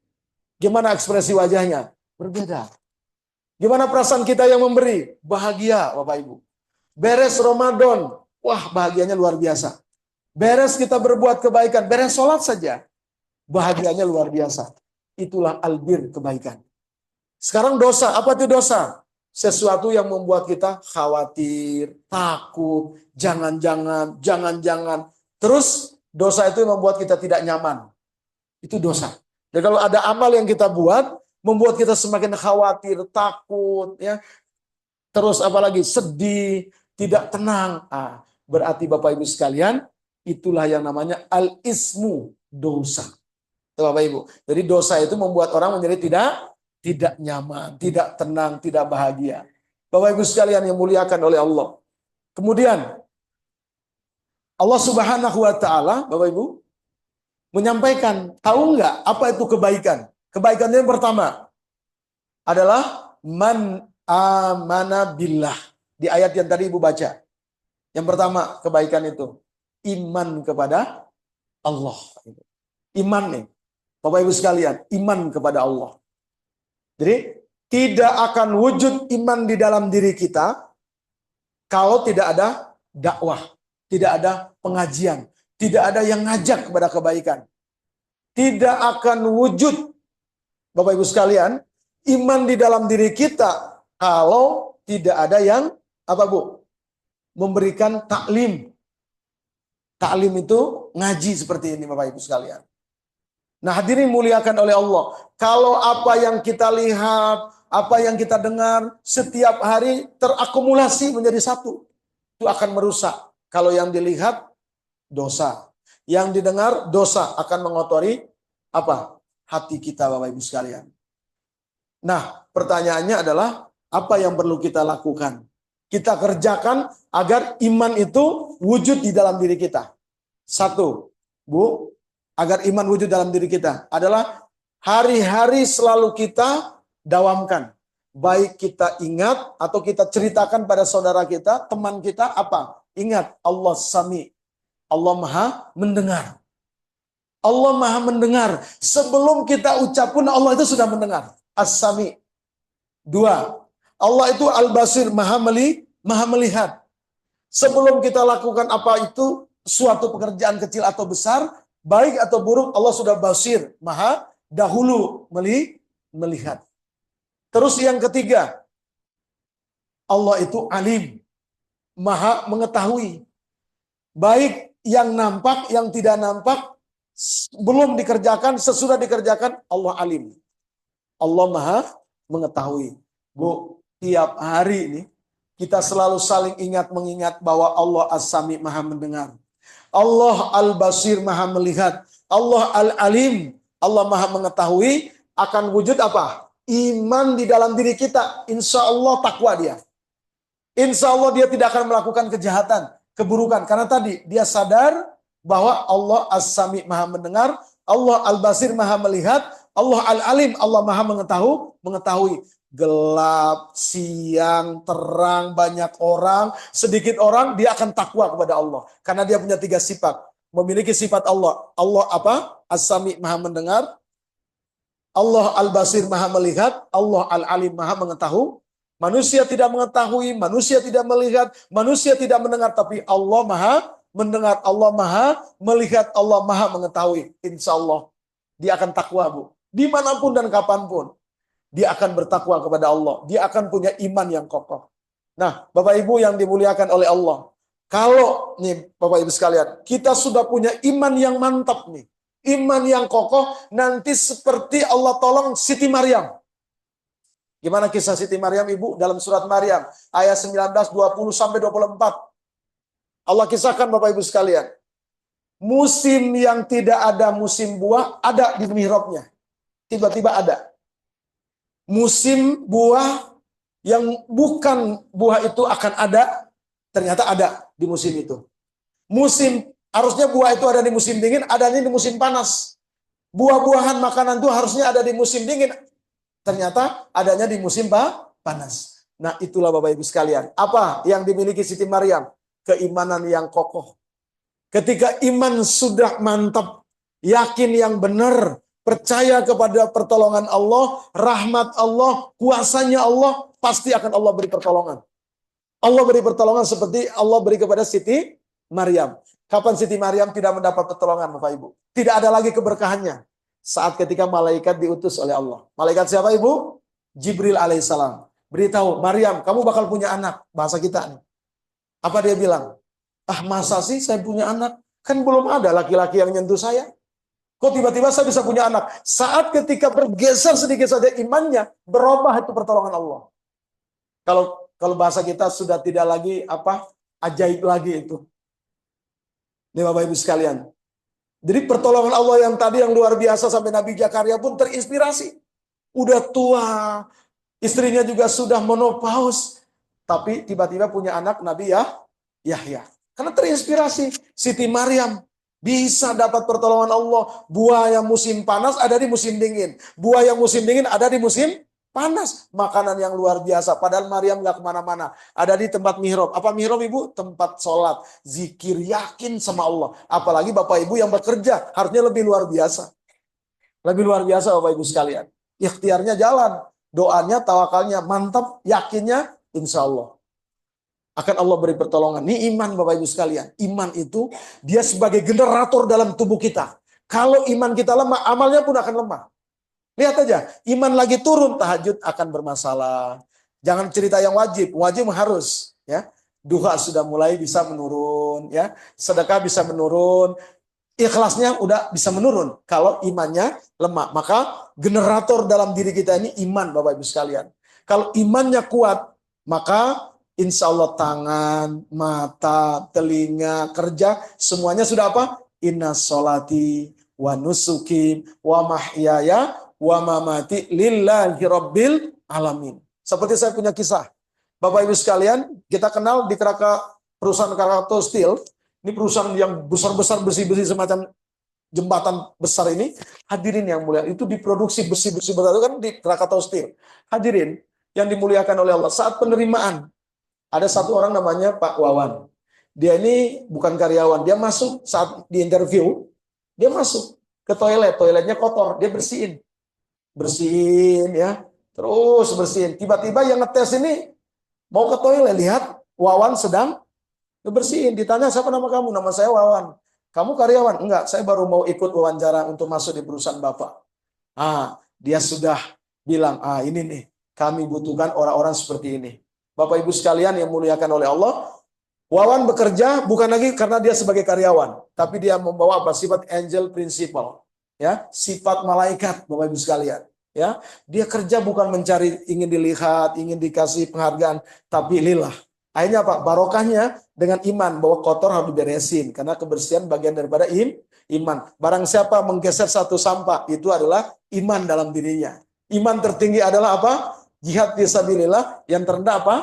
gimana ekspresi wajahnya? Berbeda. Gimana perasaan kita yang memberi? Bahagia, Bapak Ibu. Beres Ramadan, wah bahagianya luar biasa. Beres kita berbuat kebaikan, beres sholat saja, bahagianya luar biasa. Itulah albir, kebaikan. Sekarang dosa, apa itu dosa? Sesuatu yang membuat kita khawatir, takut, jangan-jangan. Terus dosa itu membuat kita tidak nyaman. Itu dosa. Dan kalau ada amal yang kita buat, membuat kita semakin khawatir, takut, ya. Terus apalagi sedih, tidak tenang. Berarti Bapak Ibu sekalian, itulah yang namanya al-ismu, dosa. Bapak Ibu. Jadi dosa itu membuat orang menjadi tidak nyaman, tidak tenang, tidak bahagia. Bapak Ibu sekalian yang muliakan oleh Allah. Kemudian Allah Subhanahu wa taala, Bapak Ibu, menyampaikan, tahu nggak apa itu kebaikan? Kebaikan yang pertama adalah man amana billah. Di ayat yang tadi Ibu baca. Yang pertama kebaikan itu iman kepada Allah. Iman nih. Bapak Ibu sekalian, iman kepada Allah. Jadi tidak akan wujud iman di dalam diri kita kalau tidak ada dakwah, tidak ada pengajian, tidak ada yang ngajak kepada kebaikan. Tidak akan wujud, Bapak Ibu sekalian, iman di dalam diri kita kalau tidak ada yang apa Bu? Memberikan taklim. Taklim itu ngaji seperti ini Bapak Ibu sekalian. Nah hadirin muliakan oleh Allah. Kalau apa yang kita lihat, apa yang kita dengar, setiap hari terakumulasi menjadi satu. Itu akan merusak. Kalau yang dilihat, dosa. Yang didengar, dosa. Akan mengotori apa? Hati kita Bapak Ibu sekalian. Nah pertanyaannya adalah, apa yang perlu kita lakukan? Kita kerjakan agar iman itu wujud di dalam diri kita. Satu, Bu, agar iman wujud dalam diri kita adalah hari-hari selalu kita dawamkan. Baik kita ingat atau kita ceritakan pada saudara kita, teman kita, apa? Ingat, Allah Sami. Allah Maha mendengar. Allah Maha mendengar. Sebelum kita ucap pun Allah itu sudah mendengar. As-Sami. 2. Allah itu Al-Basir, Maha melihat. Sebelum kita lakukan apa itu, suatu pekerjaan kecil atau besar, baik atau buruk, Allah sudah basir, Maha dahulu melihat. Terus yang ketiga, Allah itu alim, Maha mengetahui. Baik yang nampak, yang tidak nampak, belum dikerjakan, sesudah dikerjakan, Allah alim. Allah Maha mengetahui. Bu, tiap hari ini kita selalu saling ingat mengingat bahwa Allah As-Sami Maha mendengar. Allah Al-Basir Maha melihat. Allah Al-Alim, Allah Maha mengetahui akan wujud apa? Iman di dalam diri kita. Insya Allah takwa dia. Insya Allah dia tidak akan melakukan kejahatan, keburukan. Karena tadi dia sadar bahwa Allah As-Sami Maha mendengar, Allah Al-Basir Maha melihat, Allah Al-Alim, Allah Maha mengetahui. Gelap, siang, terang, banyak orang, sedikit orang, dia akan takwa kepada Allah. Karena dia punya 3 sifat. Memiliki sifat Allah. Allah apa? As-Sami Maha mendengar, Allah Al-Basir Maha melihat, Allah Al-Alim Maha mengetahui. Manusia tidak mengetahui, manusia tidak melihat, manusia tidak mendengar, tapi Allah Maha mendengar, Allah Maha melihat, Allah Maha mengetahui. Insya Allah dia akan takwa, Bu. Dimanapun dan kapanpun dia akan bertakwa kepada Allah. Dia akan punya iman yang kokoh. Nah, Bapak Ibu yang dimuliakan oleh Allah, kalau nih Bapak Ibu sekalian, kita sudah punya iman yang mantap nih, iman yang kokoh, nanti seperti Allah tolong Siti Maryam. Gimana kisah Siti Maryam, Ibu? Dalam surat Maryam ayat 19, 20 sampai 24. Allah kisahkan Bapak Ibu sekalian. Musim yang tidak ada musim buah ada di mihrabnya. Tiba-tiba ada. Musim buah yang bukan buah itu akan ada, ternyata ada di musim itu. Musim, harusnya buah itu ada di musim dingin, adanya di musim panas. Buah-buahan makanan itu harusnya ada di musim dingin, ternyata adanya di musim panas. Nah, itulah Bapak Ibu sekalian. Apa yang dimiliki Siti Maryam? Keimanan yang kokoh. Ketika iman sudah mantap, yakin yang benar, percaya kepada pertolongan Allah, rahmat Allah, kuasanya Allah, pasti akan Allah beri pertolongan. Allah beri pertolongan seperti Allah beri kepada Siti Maryam. Kapan Siti Maryam tidak mendapat pertolongan, Bapak Ibu? Tidak ada lagi keberkahannya. Saat ketika malaikat diutus oleh Allah. Malaikat siapa, Ibu? Jibril alaihissalam. Beritahu, Maryam, kamu bakal punya anak. Bahasa kita nih. Apa dia bilang? Ah, masa sih saya punya anak? Kan belum ada laki-laki yang nyentuh saya. Kok tiba-tiba saya bisa punya anak? Saat ketika bergeser sedikit saja imannya, berubah itu pertolongan Allah. Kalau bahasa kita sudah tidak lagi ajaib lagi itu. Ini Bapak Ibu sekalian. Jadi pertolongan Allah yang tadi yang luar biasa sampai Nabi Zakaria pun terinspirasi. Udah tua, istrinya juga sudah menopause, tapi tiba-tiba punya anak Nabi Yahya. Karena terinspirasi Siti Maryam bisa dapat pertolongan Allah. Buah yang musim panas ada di musim dingin. Buah yang musim dingin ada di musim panas. Makanan yang luar biasa. Padahal Maryam nggak kemana-mana. Ada di tempat mihrab. Apa mihrab, Ibu? Tempat sholat. Zikir, yakin sama Allah. Apalagi Bapak Ibu yang bekerja. Harusnya lebih luar biasa. Lebih luar biasa Bapak Ibu sekalian. Ikhtiarnya jalan. Doanya, tawakalnya mantap. Yakinnya insya Allah akan Allah beri pertolongan. Ini iman Bapak Ibu sekalian. Iman itu dia sebagai generator dalam tubuh kita. Kalau iman kita lemah, amalnya pun akan lemah. Lihat aja, iman lagi turun, tahajud akan bermasalah. Jangan cerita yang wajib, wajib harus. Ya, duha sudah mulai bisa menurun. Ya, sedekah bisa menurun. Ikhlasnya udah bisa menurun. Kalau imannya lemah, maka generator dalam diri kita ini iman Bapak Ibu sekalian. Kalau imannya kuat, maka insya Allah tangan, mata, telinga, kerja, semuanya sudah apa? Inna sholati wa nusuki wa mahyaya wa mamati lillahi rabbil alamin. Seperti saya punya kisah. Bapak Ibu sekalian, kita kenal di perusahaan Krakatau Steel. Ini perusahaan yang besar-besar besi-besi semacam jembatan besar ini. Hadirin yang mulia, itu diproduksi besi-besi besar itu kan di Krakatau Steel. Hadirin yang dimuliakan oleh Allah, saat penerimaan ada satu orang namanya Pak Wawan. Dia ini bukan karyawan. Dia masuk saat di interview, dia masuk ke toilet. Toiletnya kotor, dia bersihin. Bersihin ya, terus bersihin. Tiba-tiba yang ngetes ini mau ke toilet, lihat Wawan sedang bersihin. Ditanya, siapa nama kamu? Nama saya Wawan. Kamu karyawan? Enggak, saya baru mau ikut wawancara untuk masuk di perusahaan Bapak. Dia sudah bilang, ini nih, kami butuhkan orang-orang seperti ini. Bapak Ibu sekalian yang muliakan oleh Allah, Wawan bekerja bukan lagi karena dia sebagai karyawan, tapi dia membawa sifat angel principle, ya, sifat malaikat Bapak Ibu sekalian, ya. Dia kerja bukan mencari ingin dilihat, ingin dikasih penghargaan, tapi lillah. Akhirnya apa? Barokahnya dengan iman, bahwa kotor harus diberesin karena kebersihan bagian daripada iman. Barang siapa menggeser satu sampah, itu adalah iman dalam dirinya. Iman tertinggi adalah apa? Jihad fisabilillah. Yang terendah apa?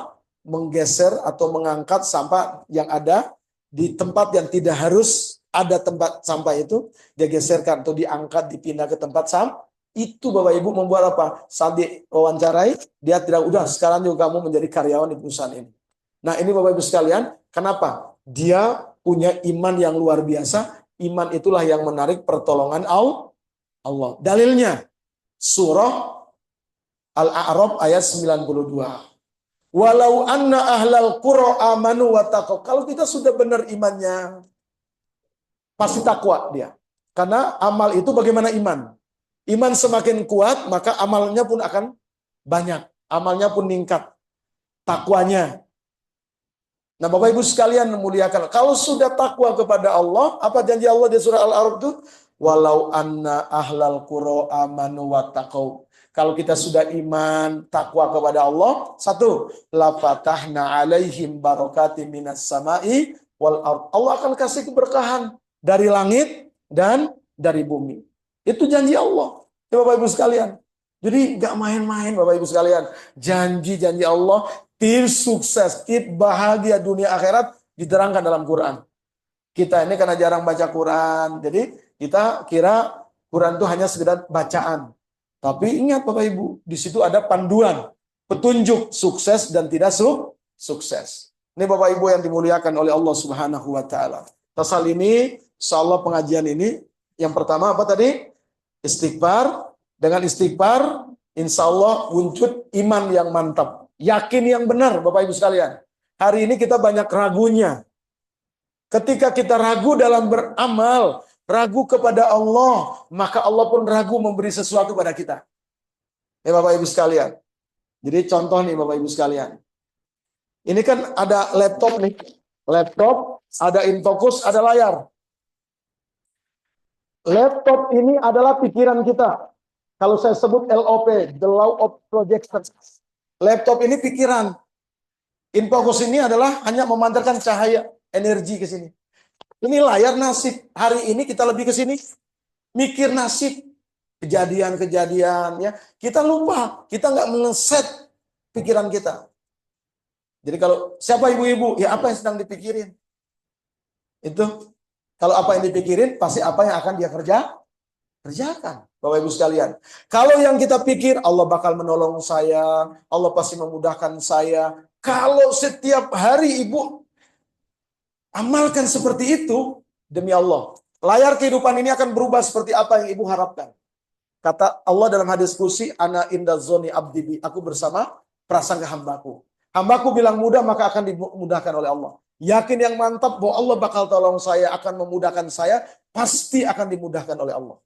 Menggeser atau mengangkat sampah yang ada di tempat yang tidak harus ada tempat sampah itu, dia geserkan atau diangkat, dipindah ke tempat sampah. Itu Bapak Ibu membuat apa? Saat diwawancarai, dia tidak, udah sekarang juga kamu menjadi karyawan di perusahaan ini. Nah ini Bapak Ibu sekalian, kenapa? Dia punya iman yang luar biasa. Iman itulah yang menarik pertolongan Allah. Dalilnya, surah Al-A'raf ayat 92. Walau anna ahlal qura amanu wa taqaw. Kalau kita sudah benar imannya, pasti takwa dia. Karena amal itu bagaimana iman? Iman semakin kuat, maka amalnya pun akan banyak. Amalnya pun meningkat. Takwanya. Nah Bapak Ibu sekalian memuliakan. Kalau sudah takwa kepada Allah, apa janji Allah di surah Al-A'raf itu? Walau anna ahlal qura amanu wa taqaw. Kalau kita sudah iman, takwa kepada Allah, satu, la fatahna alaihim barakati minas sama'i wal ard. Allah akan kasih keberkahan dari langit dan dari bumi. Itu janji Allah. Ya Bapak Ibu sekalian. Jadi nggak main-main Bapak Ibu sekalian. Janji-janji Allah, tips sukses, tips bahagia dunia akhirat diterangkan dalam Quran. Kita ini karena jarang baca Quran, jadi kita kira Quran itu hanya sekedar bacaan. Tapi ingat Bapak Ibu, di situ ada panduan, petunjuk sukses dan tidak sukses. Ini Bapak Ibu yang dimuliakan oleh Allah Subhanahu wa taala. Tasal ini, insyaallah pengajian ini yang pertama apa tadi? Istighfar. Dengan istighfar, insyaallah wujud iman yang mantap. Yakin yang benar Bapak Ibu sekalian. Hari ini kita banyak ragunya. Ketika kita ragu dalam beramal, ragu kepada Allah, maka Allah pun ragu memberi sesuatu pada kita. Ya Bapak Ibu sekalian. Jadi contoh nih Bapak Ibu sekalian. Ini kan ada laptop nih. Laptop, ada infocus, ada layar. Laptop ini adalah pikiran kita. Kalau saya sebut LOP, the law of projection. Laptop ini pikiran. Infocus ini adalah hanya memantarkan cahaya, energi ke sini. Ini layar nasib. Hari ini kita lebih ke sini. Mikir nasib. Kejadian-kejadian. Ya. Kita lupa. Kita nggak mengeset pikiran kita. Jadi kalau siapa ibu-ibu, ya apa yang sedang dipikirin? Itu. Kalau apa yang dipikirin, pasti apa yang akan dia kerjakan. Bapak Ibu sekalian. Kalau yang kita pikir, Allah bakal menolong saya. Allah pasti memudahkan saya. Kalau setiap hari ibu amalkan seperti itu, demi Allah, layar kehidupan ini akan berubah seperti apa yang ibu harapkan. Kata Allah dalam hadis kursi, ana inda zoni abdi, aku bersama prasangka hambaku. Hambaku bilang mudah, maka akan dimudahkan oleh Allah. Yakin yang mantap bahwa Allah bakal tolong saya, akan memudahkan saya, pasti akan dimudahkan oleh Allah.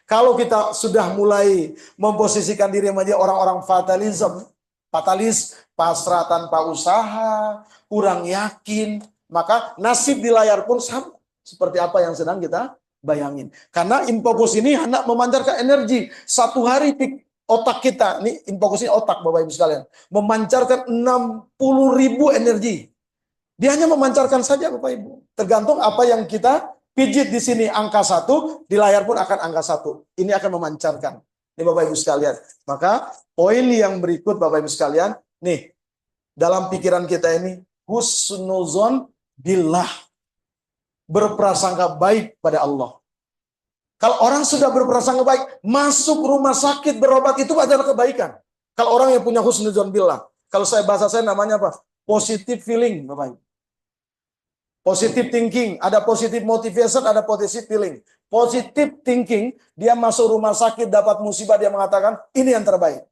Kalau kita sudah mulai memposisikan diri menjadi orang-orang fatalis, pasrah tanpa usaha, kurang yakin, maka nasib di layar pun sama seperti apa yang sedang kita bayangin. Karena infocus ini hendak memancarkan energi. Satu hari otak kita, ini infocus ini otak Bapak Ibu sekalian, memancarkan 60.000 energi. Dia hanya memancarkan saja Bapak Ibu. Tergantung apa yang kita pijit di sini angka 1, di layar pun akan angka 1. Ini akan memancarkan. Ini Bapak Ibu sekalian. Maka poin yang berikut Bapak Ibu sekalian, nih dalam pikiran kita ini husnuzon billah, berprasangka baik pada Allah. Kalau orang sudah berprasangka baik, masuk rumah sakit berobat itu adalah kebaikan. Kalau orang yang punya husnuzon billah, kalau bahasa saya namanya apa? Positive feeling, Bapak Ibu. Positive thinking, ada positive motivation, ada positive feeling. Positive thinking, dia masuk rumah sakit, dapat musibah, dia mengatakan, ini yang terbaik.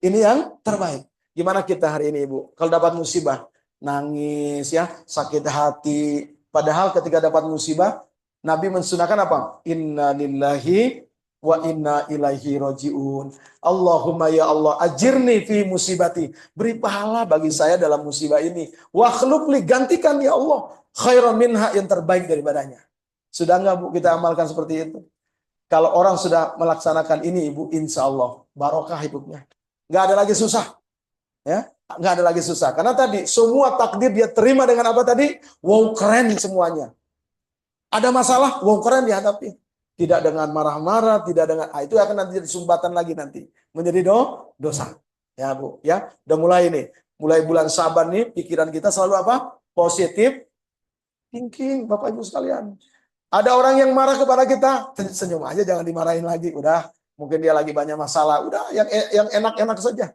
Ini yang terbaik. Gimana kita hari ini, Ibu? Kalau dapat musibah, nangis, ya, sakit hati. Padahal ketika dapat musibah, Nabi mensunahkan apa? Inna lillahi wa inna ilaihi roji'un. Allahumma ya Allah, ajirni fi musibati. Beri pahala bagi saya dalam musibah ini. Wa khlufli, gantikan ya Allah khairan minha, yang terbaik daripadanya. Sudah enggak Bu kita amalkan seperti itu? Kalau orang sudah melaksanakan ini Ibu, insya Allah barokah hidupnya. Enggak ada lagi susah. Ya, nggak ada lagi susah. Karena tadi semua takdir dia terima dengan apa tadi? Wow, keren semuanya. Ada masalah, wow keren dihadapi. Tidak dengan marah-marah, tidak dengan itu akan nanti jadi sumbatan lagi nanti menjadi dosa. Ya Bu, ya. Udah mulai nih. Mulai bulan Saban nih pikiran kita selalu apa? Positif thinking, Bapak Ibu sekalian. Ada orang yang marah kepada kita, senyum aja jangan dimarahin lagi. Udah, mungkin dia lagi banyak masalah. Udah yang enak-enak saja.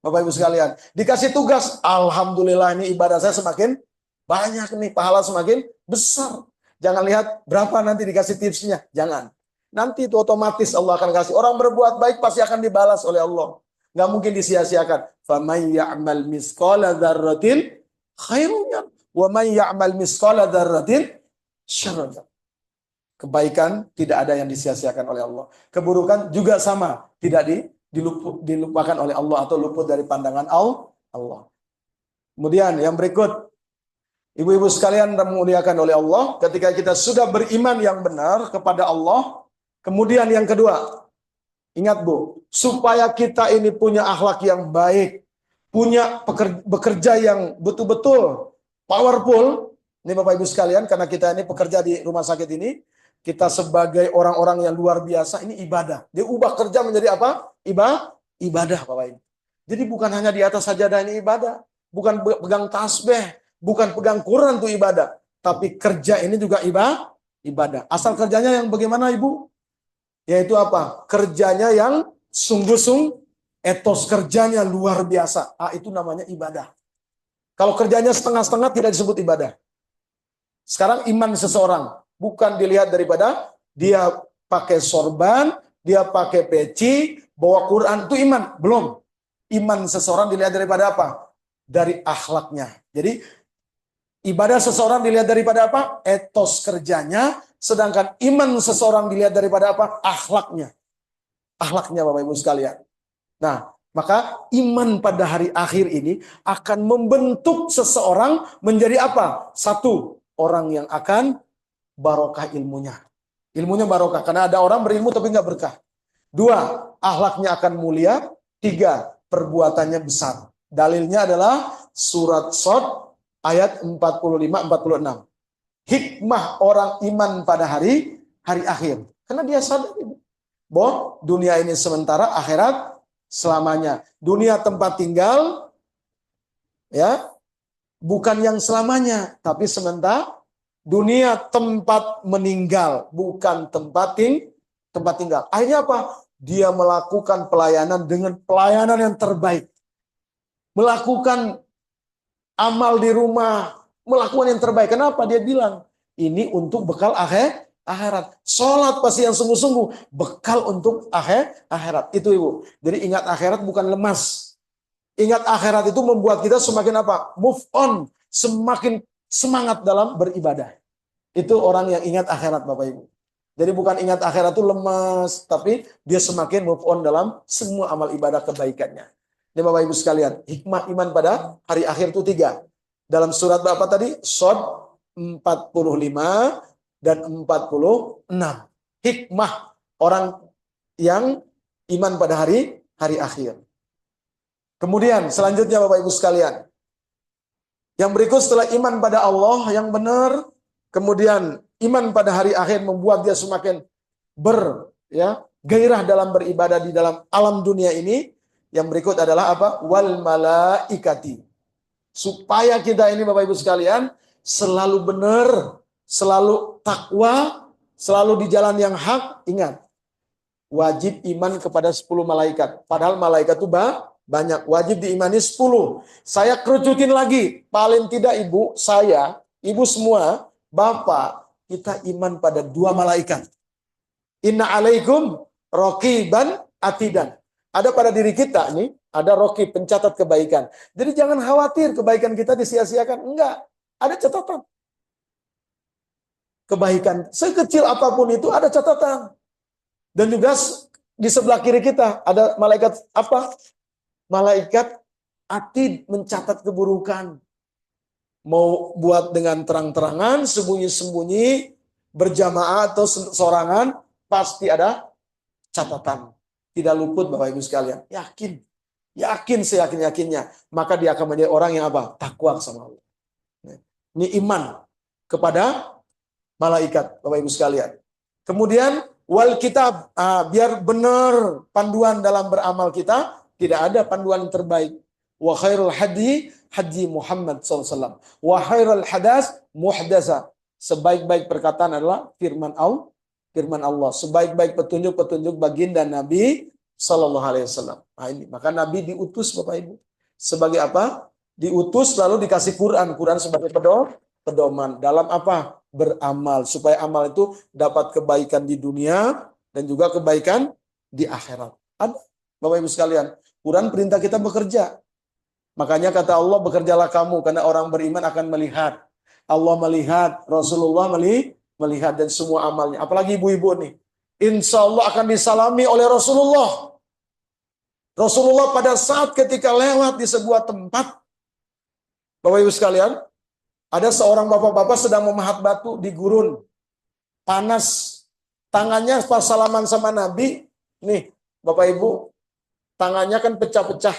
Bapak Ibu sekalian, dikasih tugas, alhamdulillah ini ibadah saya semakin banyak nih, pahala semakin besar. Jangan lihat berapa nanti dikasih tipsnya, jangan. Nanti itu otomatis Allah akan kasih. Orang berbuat baik pasti akan dibalas oleh Allah. Nggak mungkin disia-siakan. فَمَنْ يَعْمَلْ مِثْقَالَ ذَرَّةٍ خَيْرٌ يَرَهُ وَمَنْ يَعْمَلْ مِثْقَالَ ذَرَّةٍ شَرًّا يَرَهُ. Kebaikan tidak ada yang disia-siakan oleh Allah. Keburukan juga sama, tidak dilupakan oleh Allah atau luput dari pandangan Allah. Kemudian yang berikut, ibu-ibu sekalian dimuliakan oleh Allah, ketika kita sudah beriman yang benar kepada Allah, kemudian yang kedua, ingat Bu, supaya kita ini punya akhlak yang baik, punya bekerja yang betul-betul powerful, ini Bapak Ibu sekalian, karena kita ini pekerja di rumah sakit ini, kita sebagai orang-orang yang luar biasa, ini ibadah. Dia ubah kerja menjadi apa? Ibadah Bapak Ibu. Jadi bukan hanya di atas sajadah ini ibadah, bukan pegang tasbih, bukan pegang Quran itu ibadah, tapi kerja ini juga ibadah. Asal kerjanya yang bagaimana Ibu? Yaitu apa? Kerjanya yang sungguh-sungguh, etos kerjanya luar biasa. Itu namanya ibadah. Kalau kerjanya setengah-setengah tidak disebut ibadah. Sekarang iman seseorang bukan dilihat daripada dia pakai sorban, dia pakai peci, bawa Quran, itu iman. Belum. Iman seseorang dilihat daripada apa? Dari akhlaknya. Jadi ibadah seseorang dilihat daripada apa? Etos kerjanya. Sedangkan iman seseorang dilihat daripada apa? Akhlaknya. Akhlaknya Bapak Ibu sekalian. Nah, maka iman pada hari akhir ini akan membentuk seseorang menjadi apa? Satu, orang yang akan barokah ilmunya. Ilmunya barokah. Karena ada orang berilmu tapi nggak berkah. Dua, akhlaknya akan mulia. Tiga, perbuatannya besar. Dalilnya adalah surat Shad ayat 45-46. Hikmah orang iman pada hari akhir. Karena dia sadar bahwa dunia ini sementara, akhirat selamanya. Dunia tempat tinggal, ya, bukan yang selamanya, tapi sementara. Dunia tempat meninggal, bukan tempat tinggal. Akhirnya apa? Dia melakukan pelayanan dengan pelayanan yang terbaik. Melakukan amal di rumah, melakukan yang terbaik. Kenapa? Dia bilang, ini untuk bekal akhirat. Sholat pasti yang sungguh-sungguh, bekal untuk akhirat. Itu Ibu. Jadi ingat akhirat bukan lemas. Ingat akhirat itu membuat kita semakin apa? Move on, semakin semangat dalam beribadah. Itu orang yang ingat akhirat Bapak Ibu. Jadi bukan ingat akhirat itu lemas, tapi dia semakin move on dalam semua amal ibadah kebaikannya. Ini Bapak Ibu sekalian, hikmah iman pada hari akhir itu 3. Dalam surat apa tadi? Shad 45 dan 46. Hikmah orang yang iman pada hari akhir. Kemudian selanjutnya Bapak Ibu sekalian, yang berikut setelah iman pada Allah yang benar, kemudian iman pada hari akhir membuat dia semakin gairah dalam beribadah di dalam alam dunia ini. Yang berikut adalah apa? Wal malaikati. Supaya kita ini Bapak Ibu sekalian selalu benar, selalu takwa, selalu di jalan yang hak. Ingat, wajib iman kepada 10 malaikat. Padahal malaikat itu banyak, wajib diimani 10. Saya kerucutin lagi, paling tidak Ibu, saya, Ibu semua, Bapak, kita iman pada 2 malaikat. Inna alaikum raqiban atidan. Ada pada diri kita nih, ada raqib, pencatat kebaikan. Jadi jangan khawatir kebaikan kita disia-siakan. Enggak, ada catatan. Kebaikan sekecil apapun itu ada catatan. Dan juga di sebelah kiri kita ada malaikat apa? Malaikat atid, mencatat keburukan. Mau buat dengan terang-terangan, sembunyi-sembunyi, berjamaah atau sorangan, pasti ada catatan. Tidak luput Bapak Ibu sekalian. Yakin. yakin seyakin-yakinnya, maka dia akan menjadi orang yang apa? Takwa sama Allah. Ini iman kepada malaikat, Bapak Ibu sekalian. Kemudian wal kitab, biar benar panduan dalam beramal kita, tidak ada panduan yang terbaik. Wa khairul hadi hadi Muhammad SAW. Wa khairul hadas muhdasa. Sebaik-baik perkataan adalah firman Allah. Sebaik-baik petunjuk baginda Nabi Sallallahu Alaihi Wasallam. Nah ini, maka Nabi diutus Bapak Ibu sebagai apa? Diutus lalu dikasih Quran sebagai pedoman dalam apa? Beramal, supaya amal itu dapat kebaikan di dunia dan juga kebaikan di akhirat. Ada Bapak Ibu sekalian, Quran perintah kita bekerja. Makanya kata Allah, bekerjalah kamu karena orang beriman akan melihat. Allah melihat, Rasulullah melihat dan semua amalnya. Apalagi ibu-ibu nih. Insya Allah akan disalami oleh Rasulullah. Rasulullah pada saat ketika lewat di sebuah tempat, Bapak Ibu sekalian, ada seorang bapak-bapak sedang memahat batu di gurun. Panas. Tangannya pas salaman sama Nabi. Nih, Bapak Ibu, tangannya kan pecah-pecah.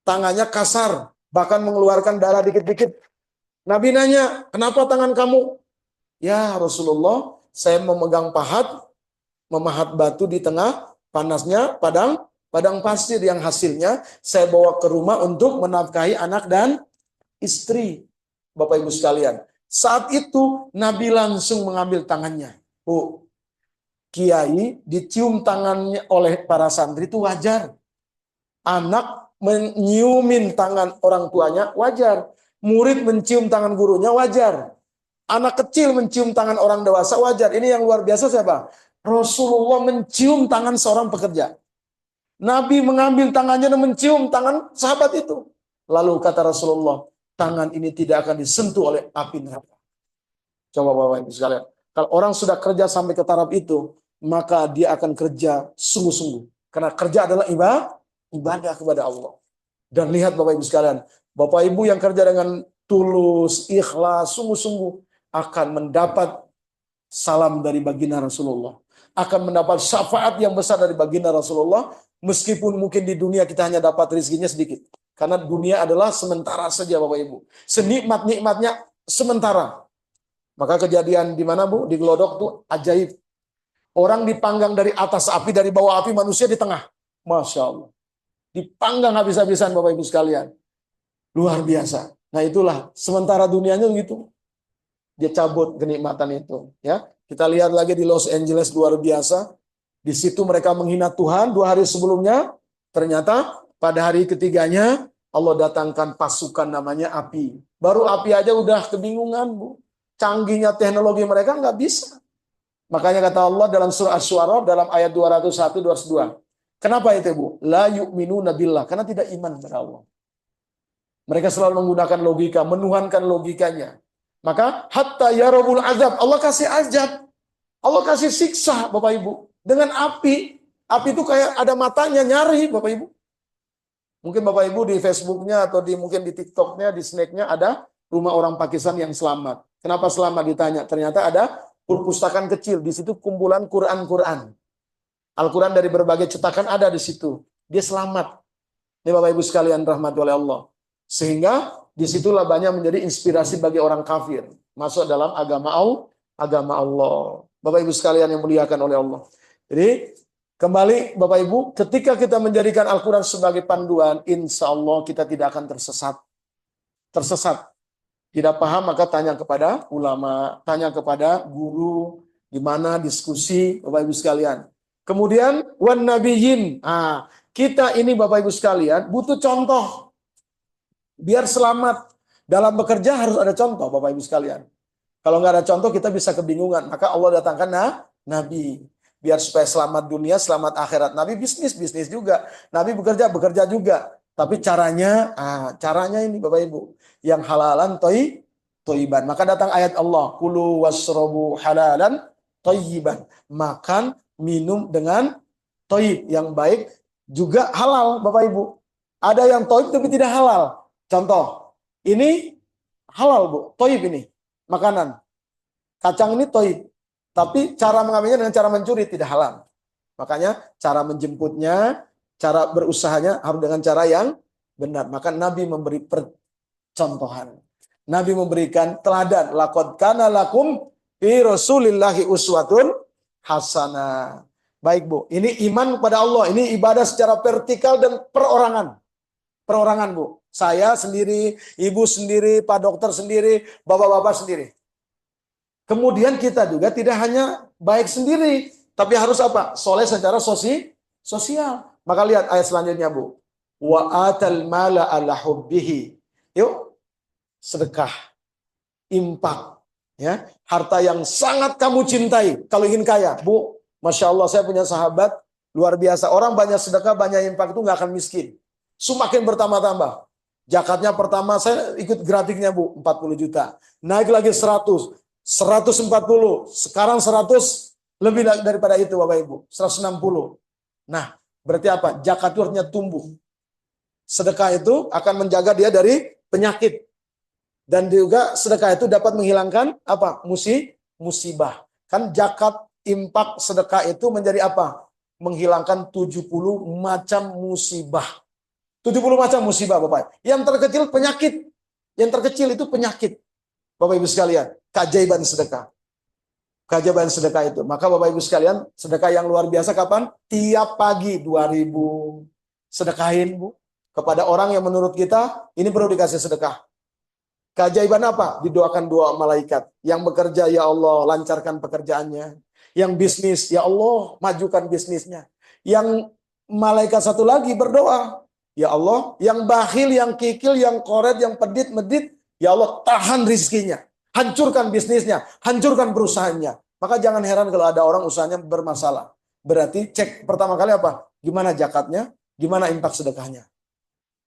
Tangannya kasar. Bahkan mengeluarkan darah dikit-dikit. Nabi nanya, kenapa tangan kamu? Ya Rasulullah, saya memegang memahat batu di tengah panasnya padang pasir yang hasilnya saya bawa ke rumah untuk menafkahi anak dan istri. Bapak Ibu sekalian, saat itu Nabi langsung mengambil tangannya. Kiai dicium tangannya oleh para santri itu wajar. Anak menyiumin tangan orang tuanya wajar. Murid mencium tangan gurunya wajar. Anak kecil mencium tangan orang dewasa wajar. Ini yang luar biasa siapa? Rasulullah mencium tangan seorang pekerja. Nabi mengambil tangannya dan mencium tangan sahabat itu. Lalu kata Rasulullah, tangan ini tidak akan disentuh oleh api neraka. Coba Bapak Ibu sekalian, kalau orang sudah kerja sampai ke taraf itu, maka dia akan kerja sungguh-sungguh. Karena kerja adalah ibadah kepada Allah. Dan lihat Bapak Ibu sekalian, Bapak Ibu yang kerja dengan tulus, ikhlas, sungguh-sungguh akan mendapat salam dari baginda Rasulullah. Akan mendapat syafaat yang besar dari baginda Rasulullah. Meskipun mungkin di dunia kita hanya dapat rezekinya sedikit. Karena dunia adalah sementara saja Bapak Ibu. Senikmat-nikmatnya sementara. Maka kejadian di mana Bu? Di Glodok tuh ajaib. Orang dipanggang dari atas api, dari bawah api, manusia di tengah. Masya Allah. Dipanggang habis-habisan Bapak Ibu sekalian. Luar biasa. Nah itulah, sementara dunianya begitu. Dia cabut kenikmatan itu. Ya, kita lihat lagi di Los Angeles, luar biasa. Di situ mereka menghina Tuhan 2 hari sebelumnya. Ternyata pada hari ketiganya Allah datangkan pasukan namanya api. Baru api aja udah kebingungan Bu. Canggihnya teknologi mereka nggak bisa. Makanya kata Allah dalam surah Asy-Syu'ara dalam ayat 201-202. Kenapa itu Bu? La yu'minuna billah. Karena tidak iman kepada Allah. Mereka selalu menggunakan logika, menuhankan logikanya. Maka hatta yarabul azab. Allah kasih azab. Allah kasih siksa Bapak Ibu. Dengan api. Api itu kayak ada matanya, nyari Bapak Ibu. Mungkin Bapak Ibu di Facebooknya atau mungkin di TikToknya, di Snake-nya ada rumah orang Pakistan yang selamat. Kenapa selamat ditanya? Ternyata ada perpustakaan kecil. Di situ kumpulan Quran. Al-Quran dari berbagai cetakan ada di situ. Dia selamat. Ini Bapak Ibu sekalian rahmati oleh Allah. Sehingga disitulah banyak menjadi inspirasi bagi orang kafir. Masuk dalam agama Allah. Bapak Ibu sekalian yang muliakan oleh Allah. Jadi kembali Bapak Ibu, ketika kita menjadikan Al-Quran sebagai panduan, insya Allah kita tidak akan tersesat. Tidak paham maka tanya kepada ulama, tanya kepada guru, di mana diskusi Bapak Ibu sekalian. Kemudian wan nabiyyin. Kita ini Bapak Ibu sekalian butuh contoh. Biar selamat dalam bekerja harus ada contoh Bapak Ibu sekalian. Kalau nggak ada contoh kita bisa kebingungan. Maka Allah datangkan Nabi. Biar supaya selamat dunia, selamat akhirat. Nabi bisnis juga. Nabi bekerja juga. Tapi caranya ini Bapak Ibu. Yang halalan thayyiban. Maka datang ayat Allah. Kulu wasrobu halalan thayyiban. Makan, minum dengan thayyib. Yang baik juga halal Bapak Ibu. Ada yang thayyib tapi tidak halal. Contoh, ini halal Bu, thayyib ini, makanan. Kacang ini thayyib, tapi cara mengambilnya dengan cara mencuri tidak halal. Makanya cara menjemputnya, Cara berusahanya harus dengan cara yang benar. Maka Nabi memberi percontohan. Nabi memberikan teladan. Laqad kana lakum fi Rasulillahi uswatun hasanah. Baik Bu, ini iman kepada Allah. Ini ibadah secara vertikal dan perorangan. Perorangan Bu. Saya sendiri, Ibu sendiri, Pak Dokter sendiri, Bapak-bapak sendiri. Kemudian kita juga tidak hanya baik sendiri, tapi harus apa? Soleh secara sosial. Maka lihat ayat selanjutnya Bu. Wa atal mala ala hubbihi. Yuk, sedekah, impak, ya, harta yang sangat kamu cintai. Kalau ingin kaya, Bu, Masya Allah, saya punya sahabat luar biasa. Orang banyak sedekah, banyak impak itu nggak akan miskin. Semakin bertambah-tambah. Zakatnya pertama saya ikut grafiknya Bu, 40 juta. Naik lagi 100, 140, sekarang 100, lebih daripada itu Bapak Ibu, 160. Nah, berarti apa? Zakat itu artinya tumbuh. Sedekah itu akan menjaga dia dari penyakit. Dan juga sedekah itu dapat menghilangkan apa? Musibah. Kan zakat, impak, sedekah itu menjadi apa? Menghilangkan 70 macam musibah. 70 macam musibah Bapak. Yang terkecil penyakit. Yang terkecil itu penyakit. Bapak Ibu sekalian, keajaiban sedekah. Keajaiban sedekah itu. Maka Bapak Ibu sekalian, sedekah yang luar biasa kapan? Tiap pagi 2.000. Sedekahin Bu. Kepada orang yang menurut kita ini perlu dikasih sedekah. Keajaiban apa? Didoakan doa malaikat. Yang bekerja, ya Allah, lancarkan pekerjaannya. Yang bisnis, ya Allah, majukan bisnisnya. Yang malaikat satu lagi berdoa, ya Allah, yang bakhil, yang kikil, yang koret, yang pedit, medit, ya Allah, tahan rizkinya. Hancurkan bisnisnya, hancurkan perusahaannya. Maka jangan heran kalau ada orang usahanya bermasalah. Berarti cek pertama kali apa? Gimana zakatnya? Gimana impak sedekahnya?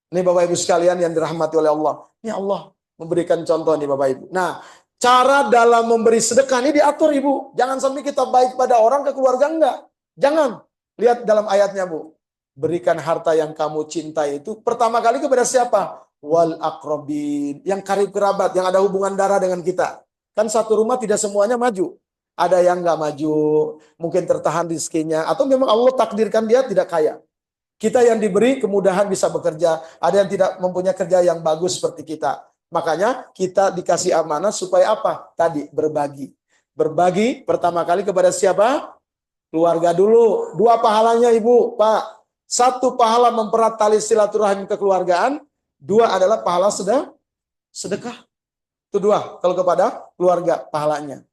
Ini Bapak Ibu sekalian yang dirahmati oleh Allah. Ini Allah memberikan contoh nih Bapak Ibu. Nah, cara dalam memberi sedekah ini diatur Ibu. Jangan sampai kita baik pada orang ke keluarga enggak. Jangan. Lihat dalam ayatnya Bu. Berikan harta yang kamu cintai itu pertama kali kepada siapa? Wal akrobin. Yang karib kerabat, yang ada hubungan darah dengan kita. Kan satu rumah tidak semuanya maju. Ada yang enggak maju, mungkin tertahan rezekinya, atau memang Allah takdirkan dia tidak kaya. Kita yang diberi kemudahan bisa bekerja, ada yang tidak mempunyai kerja yang bagus seperti kita. Makanya kita dikasih amanah supaya apa? Tadi berbagi. Berbagi pertama kali kepada siapa? Keluarga dulu. 2 pahalanya Ibu, Pak. 1 pahala mempererat tali silaturahim kekeluargaan. 2 adalah pahala sedekah. Itu 2 kalau kepada keluarga pahalanya.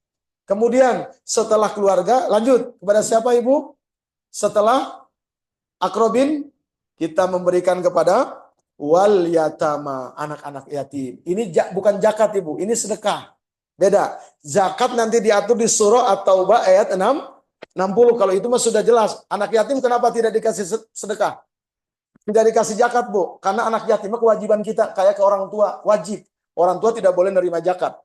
Kemudian setelah keluarga lanjut kepada siapa Ibu? Setelah akrobin kita memberikan kepada wal yatama, anak-anak yatim. Ini bukan zakat Ibu, ini sedekah. Beda. Zakat nanti diatur di surah At-Taubah ayat 60. Kalau itu mah sudah jelas. Anak yatim kenapa tidak dikasih sedekah? Tidak dikasih zakat Bu, karena anak yatim kewajiban kita kayak ke orang tua, wajib. Orang tua tidak boleh nerima zakat.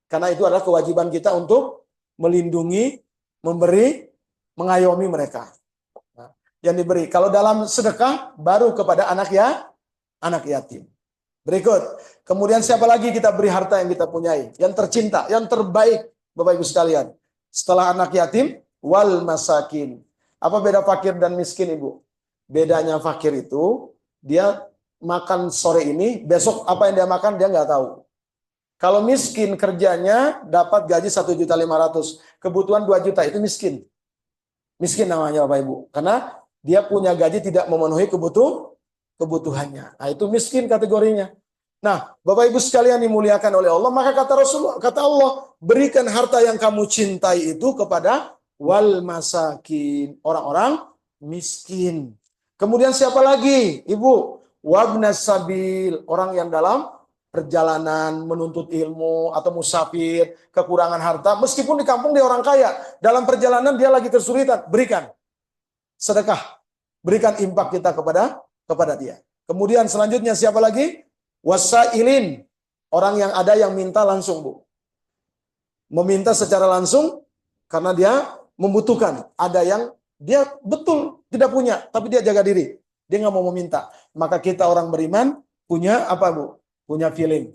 Karena itu adalah kewajiban kita untuk melindungi, memberi, mengayomi mereka. Nah, yang diberi. Kalau dalam sedekah baru kepada anak yatim. Berikut. Kemudian siapa lagi kita beri harta yang kita punyai? Yang tercinta, yang terbaik Bapak Ibu sekalian. Setelah anak yatim, wal masakin. Apa beda fakir dan miskin Ibu? Bedanya fakir itu, dia makan sore ini, besok apa yang dia makan dia nggak tahu. Kalau miskin kerjanya dapat gaji 1.500.000, kebutuhan 2 juta, itu miskin. Miskin namanya Bapak Ibu. Karena dia punya gaji tidak memenuhi kebutuhannya. Nah, itu miskin kategorinya. Nah, Bapak Ibu sekalian dimuliakan oleh Allah, maka kata Allah, berikan harta yang kamu cintai itu kepada wal masakin, orang-orang miskin. Kemudian siapa lagi? Ibu, wabnas sabil, orang yang dalam perjalanan menuntut ilmu atau musafir, kekurangan harta, meskipun di kampung dia orang kaya, dalam perjalanan dia lagi kesulitan, berikan sedekah, berikan impak kita kepada dia. Kemudian selanjutnya siapa lagi? Wasailin, orang yang ada yang minta langsung Bu, meminta secara langsung karena dia membutuhkan. Ada yang dia betul tidak punya, tapi dia jaga diri, dia nggak mau meminta. Maka kita orang beriman punya apa Bu? Punya feeling.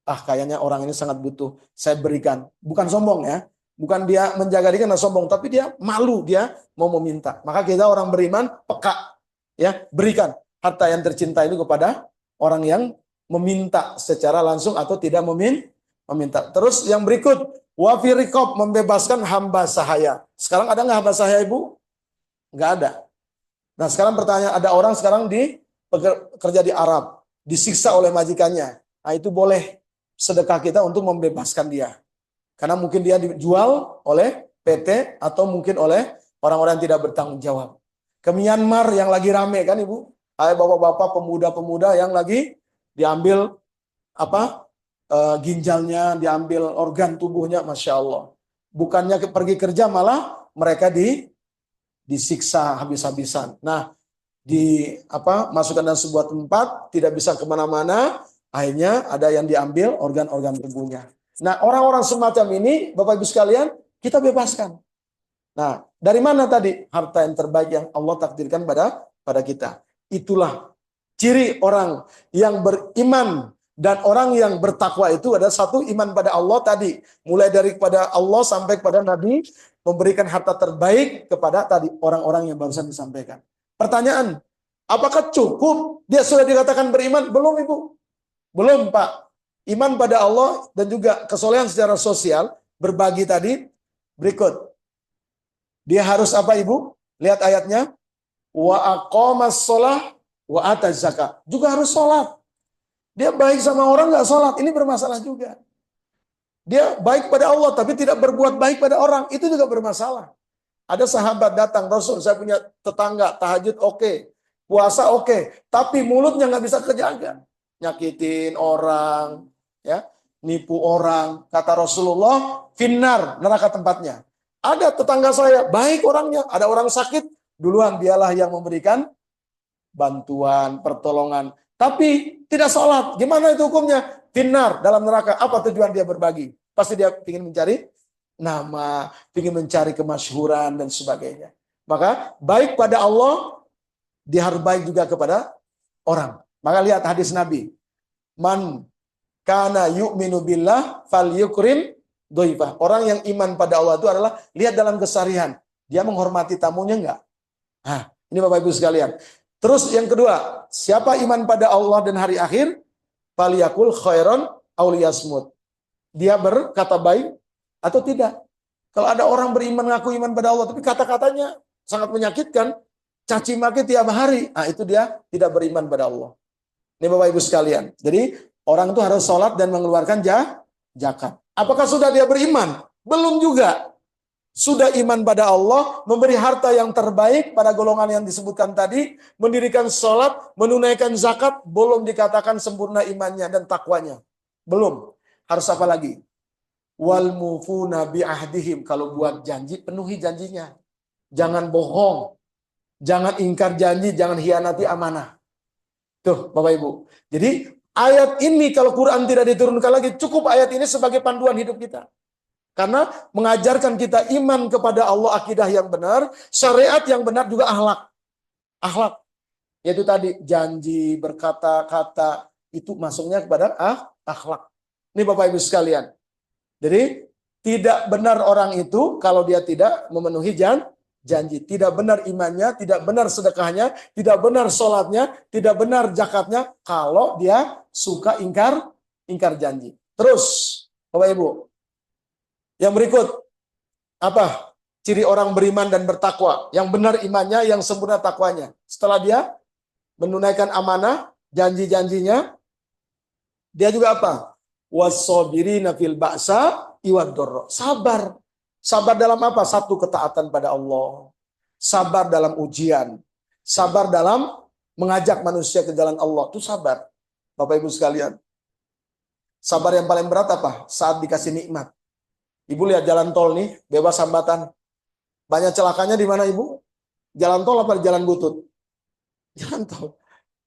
Ah, kayaknya orang ini sangat butuh, saya berikan. Bukan sombong ya, bukan dia menjaga diri karena sombong, tapi dia malu, dia mau meminta. Maka kita orang beriman peka. Ya, berikan harta yang tercinta ini kepada orang yang meminta secara langsung atau tidak meminta. Terus yang berikut, wa fi riqab, membebaskan hamba sahaya. Sekarang ada nggak hamba sahaya, Ibu? Nggak ada. Nah, sekarang pertanyaan, ada orang sekarang kerja di Arab, disiksa oleh majikannya. Nah, itu boleh sedekah kita untuk membebaskan dia. Karena mungkin dia dijual oleh PT atau mungkin oleh orang-orang yang tidak bertanggung jawab. Ke Myanmar yang lagi rame kan, Ibu? Hai bapak-bapak, pemuda-pemuda yang lagi diambil ginjalnya, diambil organ tubuhnya, Masya Allah. Bukannya pergi kerja, malah mereka disiksa habis-habisan. Nah, masukkan dalam sebuah tempat, tidak bisa kemana-mana, akhirnya ada yang diambil organ-organ tubuhnya. Nah, orang-orang semacam ini, Bapak Ibu sekalian, kita bebaskan. Nah, dari mana tadi harta yang terbaik yang Allah takdirkan pada kita? Itulah ciri orang yang beriman dan orang yang bertakwa itu ada satu, iman pada Allah tadi, mulai dari kepada Allah sampai kepada Nabi, memberikan harta terbaik kepada tadi orang-orang yang barusan disampaikan. Pertanyaan, apakah cukup dia sudah dikatakan beriman? Belum, Ibu. Belum, Pak. Iman pada Allah dan juga kesolehan secara sosial, berbagi tadi, berikut. Dia harus apa, Ibu? Lihat ayatnya. Wa aqamas shalah wa ataz zakat. Juga harus sholat. Dia baik sama orang nggak sholat, ini bermasalah juga. Dia baik pada Allah tapi tidak berbuat baik pada orang, itu juga bermasalah. Ada sahabat datang, Rasul, saya punya tetangga, tahajud oke, puasa oke, tapi mulutnya nggak bisa kejaga. Nyakitin orang, ya, nipu orang. Kata Rasulullah, finnar, neraka tempatnya. Ada tetangga saya, baik orangnya, ada orang sakit, duluan dialah yang memberikan bantuan, pertolongan. Tapi tidak sholat. Gimana itu hukumnya? Finnar, dalam neraka. Apa tujuan dia berbagi? Pasti dia ingin mencari nama, ingin mencari kemasyhuran dan sebagainya. Maka baik pada Allah, dia harus baik juga kepada orang. Maka lihat hadis Nabi. Man kana yu'minu billah fal yukrim doifah. Orang yang iman pada Allah itu adalah, lihat dalam keseharian. Dia menghormati tamunya enggak? Nah, ini Bapak Ibu sekalian. Terus yang kedua, siapa iman pada Allah dan hari akhir? Faliyakul khairon aw liyasmut. Dia berkata baik atau tidak. Kalau ada orang beriman, ngaku iman pada Allah, tapi kata-katanya sangat menyakitkan, caci maki tiap hari, nah itu dia tidak beriman pada Allah. Ini Bapak Ibu sekalian. Jadi orang itu harus sholat dan mengeluarkan zakat. Apakah sudah dia beriman? Belum juga. Sudah iman pada Allah, memberi harta yang terbaik pada golongan yang disebutkan tadi, mendirikan sholat, menunaikan zakat, belum dikatakan sempurna imannya dan takwanya. Belum. Harus apa lagi? Wal mufuna bi ahdihim. Kalau buat janji, penuhi janjinya. Jangan bohong. Jangan ingkar janji, jangan hianati amanah. Tuh, Bapak Ibu. Jadi, ayat ini kalau Quran tidak diturunkan lagi, cukup ayat ini sebagai panduan hidup kita. Karena mengajarkan kita iman kepada Allah, akidah yang benar, syariat yang benar, juga akhlak. Akhlak. Yaitu tadi, janji, berkata-kata, itu masuknya kepada akhlak. Ini Bapak Ibu sekalian. Jadi, tidak benar orang itu kalau dia tidak memenuhi janji. Tidak benar imannya, tidak benar sedekahnya, tidak benar sholatnya, tidak benar zakatnya, kalau dia suka ingkar janji. Terus, Bapak Ibu, yang berikut, apa? Ciri orang beriman dan bertakwa. Yang benar imannya, yang sempurna takwanya. Setelah dia menunaikan amanah, janji-janjinya, dia juga apa? Was-sabirina fil ba'sa iwad dharra. Sabar. Sabar dalam apa? Satu, ketaatan pada Allah. Sabar dalam ujian. Sabar dalam mengajak manusia ke jalan Allah. Itu sabar. Bapak Ibu sekalian. Sabar yang paling berat apa? Saat dikasih nikmat. Ibu lihat jalan tol nih, bebas hambatan. Banyak celakanya di mana, Ibu? Jalan tol apa jalan butut? Jalan tol.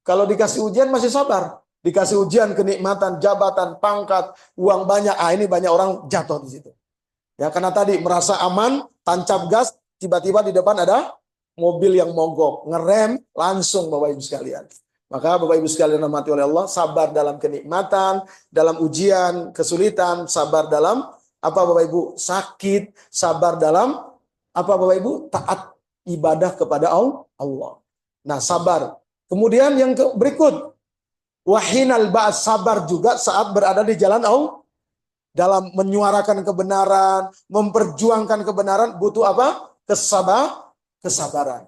Kalau dikasih ujian masih sabar. Dikasih ujian, kenikmatan, jabatan, pangkat, uang banyak. Ini banyak orang jatuh di situ. Ya, karena tadi merasa aman, tancap gas, tiba-tiba di depan ada mobil yang mogok, ngerem, langsung Bapak Ibu sekalian. Maka Bapak Ibu sekalian rahmati oleh Allah, sabar dalam kenikmatan, dalam ujian, kesulitan, sabar dalam apa Bapak Ibu? Sakit, sabar dalam apa Bapak Ibu? Taat ibadah kepada Allah. Nah, sabar. Kemudian yang berikut, wahinal ba'as, sabar juga saat berada di jalan Allah. Dalam menyuarakan kebenaran, memperjuangkan kebenaran, butuh apa? Kesabaran.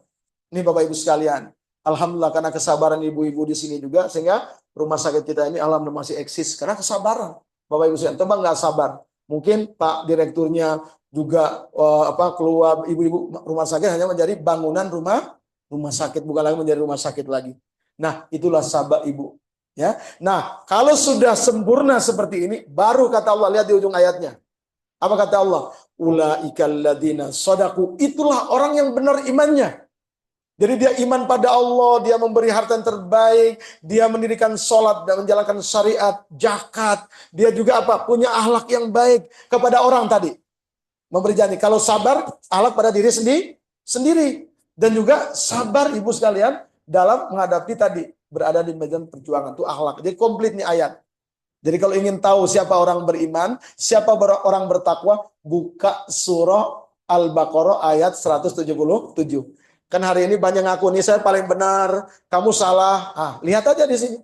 Ini Bapak Ibu sekalian. Alhamdulillah karena kesabaran ibu-ibu di sini juga, sehingga rumah sakit kita ini alhamdulillah masih eksis karena kesabaran. Bapak Ibu sekalian, coba nggak sabar. Mungkin Pak Direkturnya juga keluar, ibu-ibu rumah sakit hanya menjadi bangunan rumah sakit, bukan lagi menjadi rumah sakit lagi. Nah, itulah sabar ibu. Ya, nah kalau sudah sempurna seperti ini, baru kata Allah, lihat di ujung ayatnya. Apa kata Allah? Ulaikal ladzina shadaku, itulah orang yang benar imannya. Jadi dia iman pada Allah, dia memberi harta yang terbaik, dia mendirikan sholat dan menjalankan syariat, zakat. Dia juga apa? Punya akhlak yang baik kepada orang tadi. Memberi janji. Kalau sabar, akhlak pada diri sendiri. Dan juga sabar ibu sekalian dalam menghadapi tadi. Berada di medan perjuangan itu akhlak. Jadi komplit nih ayat. Jadi kalau ingin tahu siapa orang beriman, siapa orang bertakwa, buka surah Al-Baqarah ayat 177. Kan hari ini banyak ngaku nih saya paling benar, kamu salah. Ah, lihat aja di sini.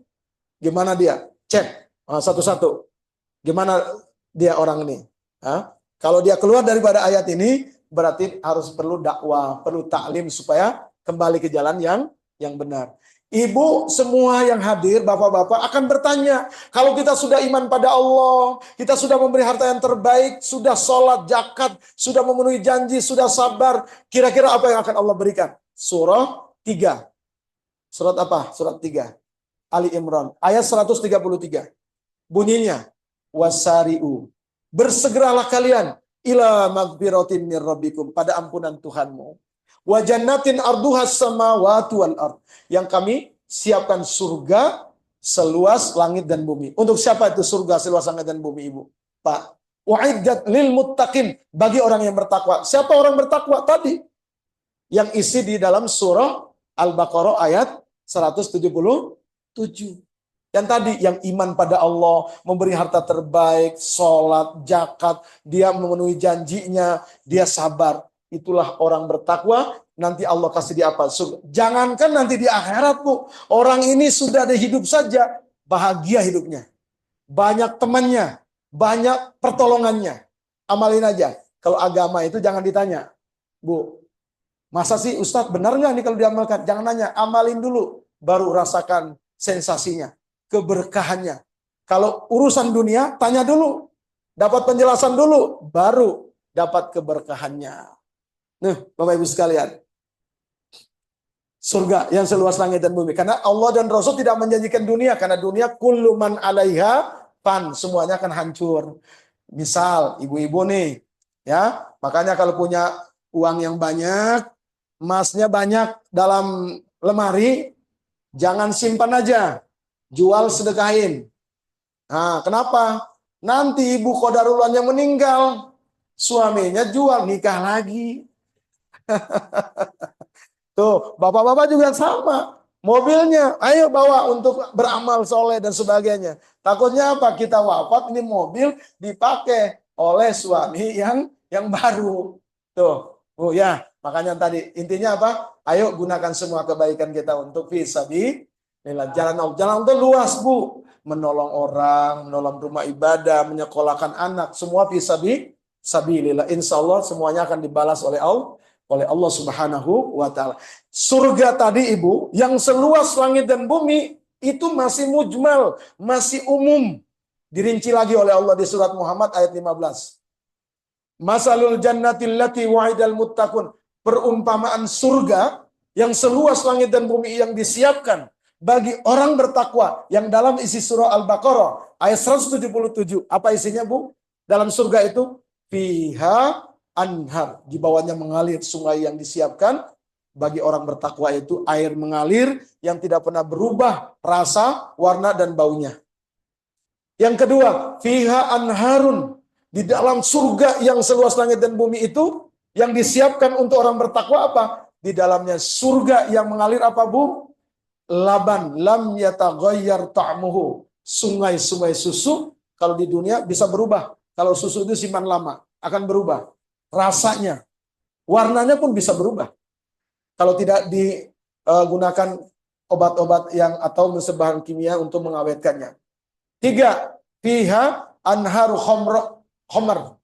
Gimana dia? Cek satu-satu. Gimana dia orang ini? Kalau dia keluar daripada ayat ini, berarti harus perlu dakwah, perlu taklim supaya kembali ke jalan yang benar. Ibu semua yang hadir, bapak-bapak akan bertanya, kalau kita sudah iman pada Allah, kita sudah memberi harta yang terbaik, sudah sholat, zakat, sudah memenuhi janji, sudah sabar, kira-kira apa yang akan Allah berikan? Surah 3. Surat apa? Surat 3. Ali Imran. Ayat 133. Bunyinya, wasari'u. Bersegeralah kalian ila magfiratin min rabbikum, pada ampunan Tuhanmu. Wa jannatin arduhas samawati wal ard, yang kami siapkan surga seluas langit dan bumi. Untuk siapa itu surga seluas langit dan bumi, Ibu? Pak. Wa'iddat lil muttaqin, bagi orang yang bertakwa. Siapa orang bertakwa tadi? Yang isi di dalam surah Al-Baqarah ayat 177. Yang tadi, yang iman pada Allah, memberi harta terbaik, sholat, zakat, dia memenuhi janjinya, dia sabar. Itulah orang bertakwa, nanti Allah kasih dia apa? Surga. Jangankan nanti di akhirat, Bu. Orang ini sudah ada hidup saja, bahagia hidupnya. Banyak temannya, banyak pertolongannya. Amalin aja. Kalau agama itu jangan ditanya. Bu, masa sih Ustadz benar nggak nih kalau diamalkan? Jangan nanya, amalin dulu. Baru rasakan sensasinya, keberkahannya. Kalau urusan dunia, tanya dulu. Dapat penjelasan dulu, baru dapat keberkahannya. Nah, Bapak Ibu sekalian, surga yang seluas langit dan bumi. Karena Allah dan Rasul tidak menjanjikan dunia, karena dunia kullu man 'alaiha fan, semuanya akan hancur. Misal ibu-ibu nih, ya, makanya kalau punya uang yang banyak, emasnya banyak dalam lemari, jangan simpan aja, jual sedekahin. Nah, kenapa? Nanti ibu qadarullah yang meninggal, suaminya jual, nikah lagi. Tuh, bapak-bapak juga sama. Mobilnya, ayo bawa untuk beramal soleh dan sebagainya. Takutnya apa? Kita wafat, ini mobil dipakai oleh suami yang baru. Tuh, ya, makanya tadi intinya apa? Ayo gunakan semua kebaikan kita untuk fisabilillah. Jalan itu luas, Bu. Menolong orang, menolong rumah ibadah, menyekolahkan anak, semua fisabilillah. Insya Allah semuanya akan dibalas oleh Allah Subhanahu wa ta'ala. Surga tadi Ibu, yang seluas langit dan bumi, itu masih mujmal, masih umum. Dirinci lagi oleh Allah di surat Muhammad ayat 15. Masalul jannatil lati wa'idal muttaqun. Perumpamaan surga yang seluas langit dan bumi yang disiapkan bagi orang bertakwa, yang dalam isi surah Al-Baqarah ayat 177. Apa isinya, Bu? Dalam surga itu fiha anhar, di bawahnya mengalir sungai yang disiapkan bagi orang bertakwa, itu air mengalir yang tidak pernah berubah rasa, warna dan baunya. Yang kedua, fiha anharun, di dalam surga yang seluas langit dan bumi itu yang disiapkan untuk orang bertakwa apa? Di dalamnya surga yang mengalir apa, Bu? Laban lam yataghayyar ta'muhu. Sungai-sungai susu, kalau di dunia bisa berubah. Kalau susu itu simpan lama, akan berubah. Rasanya, warnanya pun bisa berubah. Kalau tidak gunakan obat-obat yang atau bahan kimia untuk mengawetkannya. 3, fiha anharu khamr.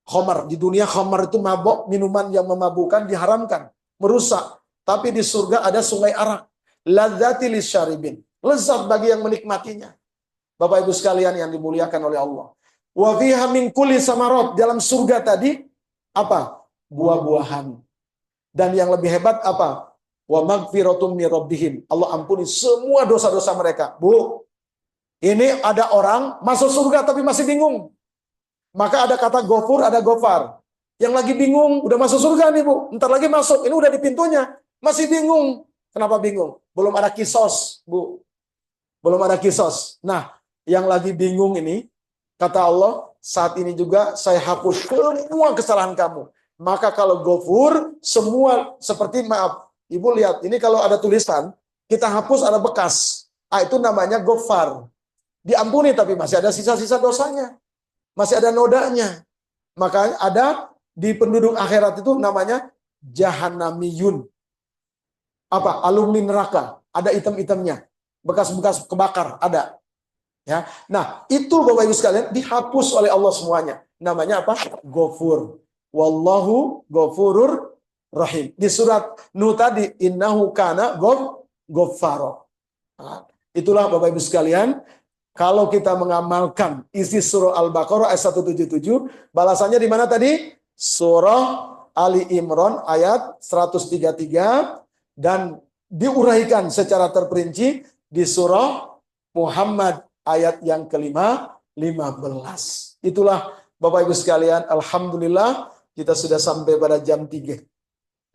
Khamar, di dunia khamar itu mabok, minuman yang memabukkan, diharamkan, merusak. Tapi di surga ada sungai arak, ladzati lisyaribin, lezat bagi yang menikmatinya. Bapak Ibu sekalian yang dimuliakan oleh Allah. Wa fiha min kulli samarot, dalam surga tadi apa? Buah-buahan. Dan yang lebih hebat apa? Wa magfiratum min rabbihim, Allah ampuni semua dosa-dosa mereka. Bu, ini ada orang masuk surga tapi masih bingung. Maka ada kata gofur, ada gofar. Yang lagi bingung, udah masuk surga nih Bu, ntar lagi masuk, ini udah di pintunya, masih bingung. Kenapa bingung? Belum ada kisos, Bu. Belum ada kisos. Nah, yang lagi bingung ini, kata Allah, saat ini juga saya hapus semua kesalahan kamu. Maka kalau gofur, semua seperti, maaf, Ibu lihat, ini kalau ada tulisan, kita hapus ada bekas. Itu namanya gofar. Diampuni tapi masih ada sisa-sisa dosanya. Masih ada nodanya. Maka ada di penduduk akhirat itu namanya Jahannamiyun. Apa? Alumni neraka. Ada item-itemnya. Bekas-bekas kebakar. Ada. Ya. Nah, itu Bapak Ibu sekalian dihapus oleh Allah semuanya. Namanya apa? Ghafur. Wallahu ghafurur rahim. Di surat Nuh tadi, innahu kana ghaffara. Nah, itulah Bapak Ibu sekalian, kalau kita mengamalkan isi surah Al-Baqarah ayat 177, balasannya di mana tadi? Surah Ali Imran ayat 133 dan diuraikan secara terperinci di surah Muhammad ayat yang ke-15. Itulah Bapak Ibu sekalian, alhamdulillah kita sudah sampai pada jam 3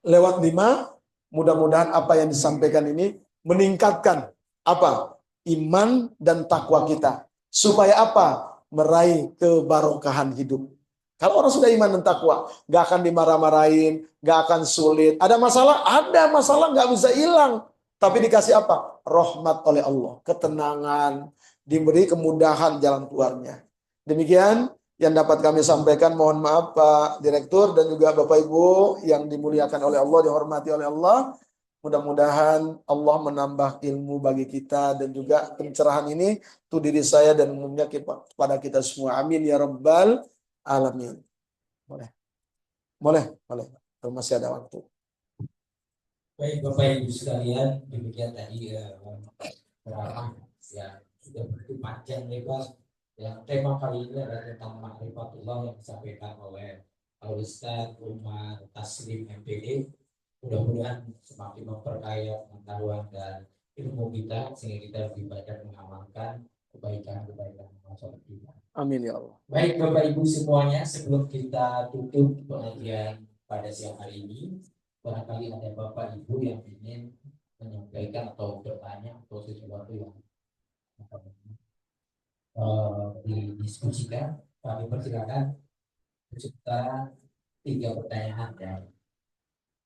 lewat 5. Mudah-mudahan apa yang disampaikan ini meningkatkan apa? Iman dan takwa kita. Supaya apa? Meraih kebarokahan hidup. Kalau orang sudah iman dan takwa, gak akan dimarah-marahin, gak akan sulit. Ada masalah gak bisa hilang. Tapi dikasih apa? Rahmat oleh Allah. Ketenangan, diberi kemudahan jalan keluarnya. Demikian yang dapat kami sampaikan. Mohon maaf Pak Direktur dan juga Bapak Ibu yang dimuliakan oleh Allah, dihormati oleh Allah. Mudah-mudahan Allah menambah ilmu bagi kita dan juga pencerahan ini untuk diri saya dan umumnya kepada kita semua. Amin ya rabbal alamin. Boleh. Masih ada waktu. Baik Bapak Ibu sekalian, demikian tadi ceramah yang sudah begitu panjang lebar. Yang tema kali ini adalah tentang ma'rifatullah yang disampaikan oleh Al-Ustaz Umar Taslim MPD. Mudah-mudahan semakin memperkaya pengetahuan dan ilmu kita sehingga kita lebih banyak mengamalkan kebaikan-kebaikan masyarakat kita. Amin ya Allah. Baik Bapak Ibu semuanya, sebelum kita tutup pengajian pada siang hari ini, barangkali ada Bapak Ibu yang ingin menyampaikan atau bertanya atau sesuatu yang didiskusikan, kami persilakan serta 3 pertanyaan dan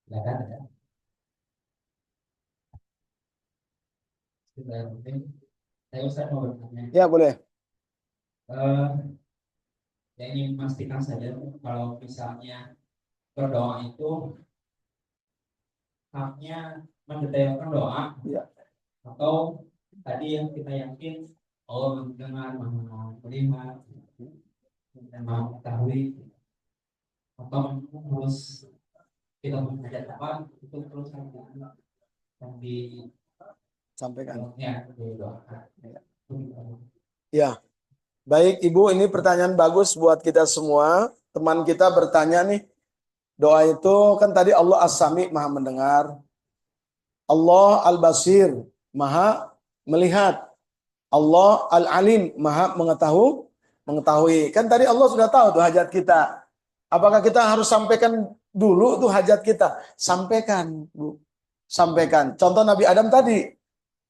silakan ada. Saya Ustaz mau bertanya. Ya boleh. Saya ingin memastikan saja kalau misalnya berdoa itu haknya mendetailkan doa, ya, atau tadi yang kita yakin Allah mendengar, melihat, dan mengetahui, atau harus kita menghadap apa itu terus yang sampaikan. didoakan. Ya. Baik Ibu, ini pertanyaan bagus buat kita semua. Teman kita bertanya nih, doa itu kan tadi Allah As-Sami, Maha mendengar. Allah Al-Basir, Maha melihat. Allah Al-Alim, Maha mengetahui. Kan tadi Allah sudah tahu tuh hajat kita. Apakah kita harus sampaikan dulu tuh hajat kita? Sampaikan, Bu. Sampaikan. Contoh Nabi Adam tadi,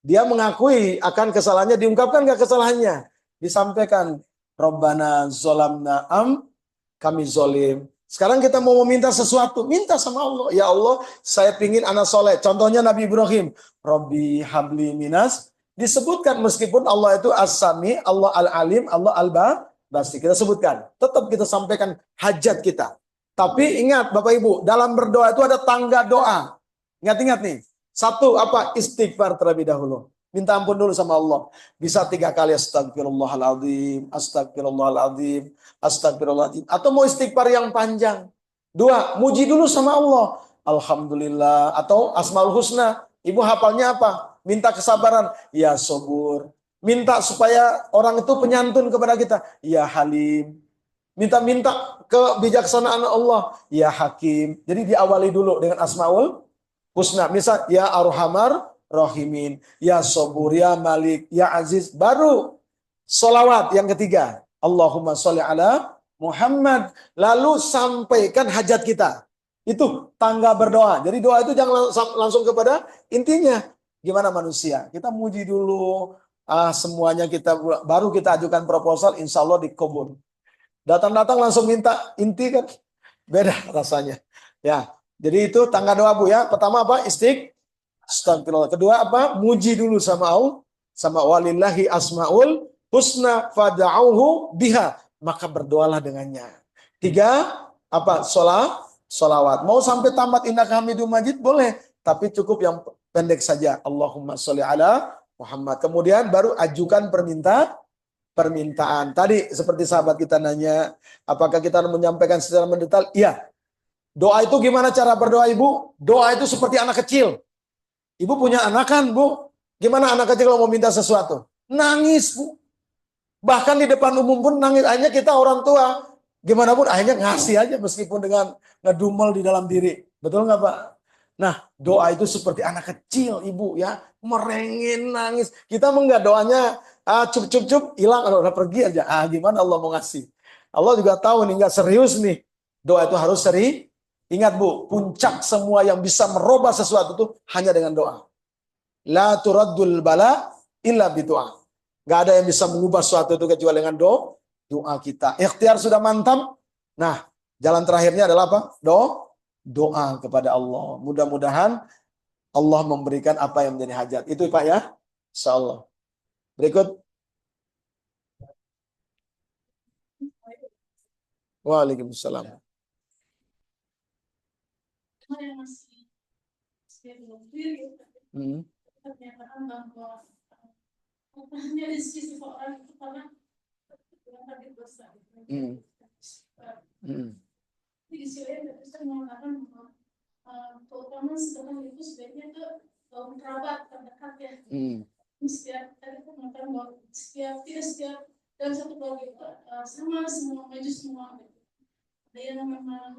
dia mengakui akan kesalahannya, diungkapkan nggak kesalahannya? Disampaikan. Rabbana zolamna kami zolim. Sekarang kita mau meminta sesuatu, minta sama Allah. Ya Allah, saya pingin anak soleh. Contohnya Nabi Ibrahim. Rabbi habli minas. Disebutkan meskipun Allah itu As-Sami, Allah Al-Alim, Allah Al-Basir. Kita sebutkan. Tetap kita sampaikan hajat kita. Tapi ingat Bapak Ibu, dalam berdoa itu ada tangga doa. Ingat-ingat nih. Satu apa? Istighfar terlebih dahulu. Minta ampun dulu sama Allah. Bisa 3 kali astagfirullahaladzim, astagfirullahaladzim, astagfirullahaladzim. Atau mau istighfar yang panjang. 2, muji dulu sama Allah. Alhamdulillah. Atau Asmaul Husna. Ibu hafalnya apa? Minta kesabaran. Ya Sobur. Minta supaya orang itu penyantun kepada kita. Ya Halim. Minta-minta kebijaksanaan Allah. Ya Hakim. Jadi diawali dulu dengan Asmaul Husna. Misal, ya Arhamar Rahimin, ya Sobur, ya Malik, ya Aziz. Baru solawat yang ketiga. Allahumma sholli ala Muhammad. Lalu sampaikan hajat kita. Itu tangga berdoa. Jadi doa itu jangan langsung kepada intinya. Gimana manusia? Kita muji dulu. Semuanya kita baru kita ajukan proposal, insya Allah dikabul. Datang-datang langsung minta inti kan beda rasanya. Ya, jadi itu tangga doa Bu ya. Pertama apa? Astagfirullah. Kedua apa? Muji dulu sama Allah, sama walillahi asmaul husna fad'auhu biha, maka berdoalah dengannya. 3 apa? Solawat. Mau sampai tamat innaka hamidum majid boleh, tapi cukup yang pendek saja. Allahumma sholli ala Muhammad. Kemudian baru ajukan permintaan. Tadi seperti sahabat kita nanya, apakah kita menyampaikan secara mendetail? Iya. Doa itu gimana cara berdoa Ibu? Doa itu seperti anak kecil. Ibu punya anak kan, Bu? Gimana anak kecil kalau mau minta sesuatu? Nangis, Bu. Bahkan di depan umum pun nangis. Akhirnya kita orang tua, gimana pun akhirnya ngasih aja meskipun dengan ngedumel di dalam diri. Betul nggak, Pak? Nah, doa itu seperti anak kecil, Ibu ya. Merengin, nangis. Kita enggak doanya cup, hilang, udah pergi aja. Gimana Allah mau ngasih? Allah juga tahu nih, nggak serius nih. Doa itu harus sering. Ingat Bu, puncak semua yang bisa merubah sesuatu itu hanya dengan doa. La turaddul bala illa bidu'a. Gak ada yang bisa mengubah sesuatu itu kecuali dengan doa kita. Ikhtiar sudah mantap. Nah, jalan terakhirnya adalah apa? Doa kepada Allah. Mudah-mudahan Allah memberikan apa yang menjadi hajat. Itu Pak ya. Insyaallah. Berikut. Waalaikumsalam. Yang masih belum clear gitu. Pernyataan bahwa hanya di sisi seseorang itu karena yang tadi besar. Di sisi lain kita bisa mengatakan bahwa keutamaan sedekah itu sebaiknya ke kerabat terdekat ya. Setiap tadi kita mengatakan bahwa tidak setiap dalam satu keluarga itu sama semua maju semua. Ada yang memang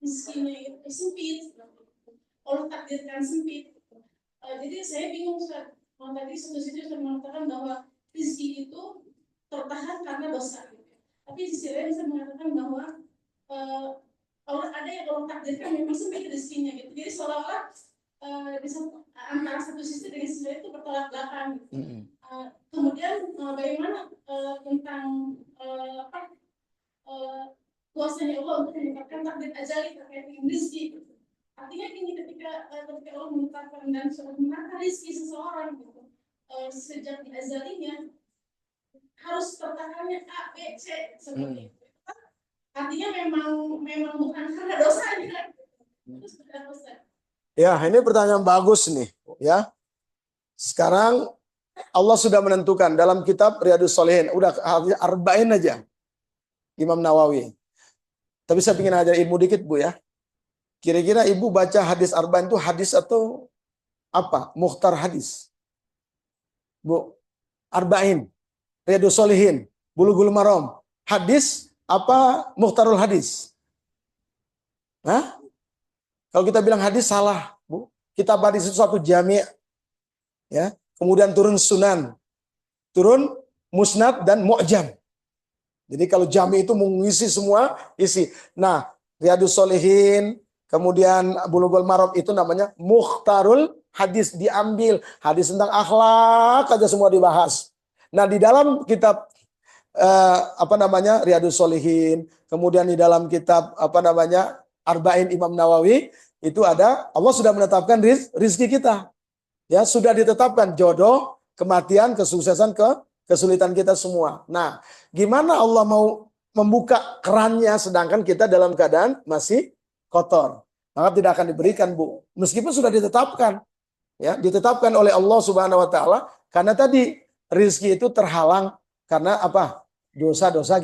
rezekinya itu sempit, Allah takdirkan sempit. Jadi saya bingung Ustaz. Tadi satu sisi saya mengatakan bahwa rezeki itu tertahan karena dosa. Tapi di sisi lain saya mengatakan bahwa Allah ada yang Allah takdirkan memang sempit rezekinya gitu. Jadi seolah-olah antara satu sisi dengan sisi lain itu bertolak belakang. Kemudian bagaimana tentang kuasanya Allah untuk menetapkan takdir azali terkait dengan rezeki. Artinya ini ketika Allah menetapkan dan sudah menetapkan rezeki seseorang gitu, sejak di azalinya harus tertahannya A, B, C seperti itu. Artinya memang bukan karena dosanya. Itu sebenarnya dosa. Ya, ini pertanyaan bagus nih, ya. Sekarang Allah sudah menentukan dalam kitab Riyadhus Shalihin, udah arba'in aja. Imam Nawawi. Tapi saya ingin ajar ilmu dikit Bu ya. Kira-kira Ibu baca hadis arba'in itu hadis atau apa? Mukhtar hadis. Bu, arba'in, Riyadhus Shalihin, Bulughul Maram. Hadis apa mukhtarul hadis? Hah? Kalau kita bilang hadis salah, Bu. Kitab hadis itu satu jami'. Ya. Kemudian turun sunan. Turun musnad dan mu'jam. Jadi kalau jami itu mengisi semua isi. Nah, Riyadhus Shalihin, kemudian Bulughul Maram itu namanya mukhtarul hadis, diambil hadis tentang akhlak aja semua dibahas. Nah, di dalam kitab Riyadhus Shalihin, kemudian di dalam kitab Arba'in Imam Nawawi itu ada Allah sudah menetapkan rizki kita. Ya, sudah ditetapkan jodoh, kematian, kesuksesan, kesulitan kita semua. Nah, gimana Allah mau membuka kerannya sedangkan kita dalam keadaan masih kotor? maka tidak akan diberikan, Bu. Meskipun sudah ditetapkan, ya, ditetapkan oleh Allah Subhanahu wa taala, karena tadi rizki itu terhalang karena apa? Dosa-dosa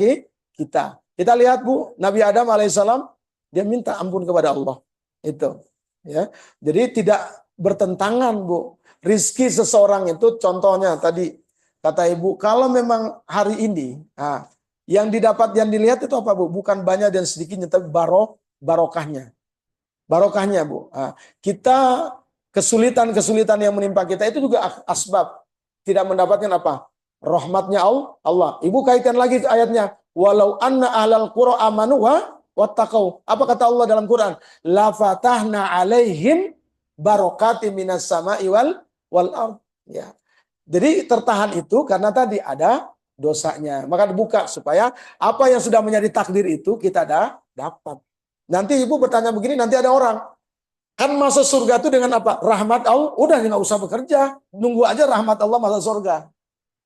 kita. Kita lihat, Bu, Nabi Adam alaihissalam dia minta ampun kepada Allah. Itu, ya. Jadi tidak bertentangan, Bu. Rizki seseorang itu contohnya tadi kata Ibu, kalau memang hari ini yang didapat, yang dilihat itu apa, Bu? Bukan banyak dan sedikitnya, tapi barokahnya. Barokahnya, Bu. Kita kesulitan-kesulitan yang menimpa kita itu juga asbab tidak mendapatkan apa? Rahmatnya Allah. Ibu kaitkan lagi ayatnya. Walau anna ahlal qura amanu wattaqau. Apa kata Allah dalam Quran? La fatahna alaihim barokati minas sama'i wal ard. Ya. Jadi tertahan itu karena tadi ada dosanya. Maka dibuka supaya apa yang sudah menjadi takdir itu kita dapat. Nanti ibu bertanya begini, nanti ada orang. Kan masuk surga itu dengan apa? Rahmat Allah. Udah nggak usah bekerja. Nunggu aja rahmat Allah masuk surga.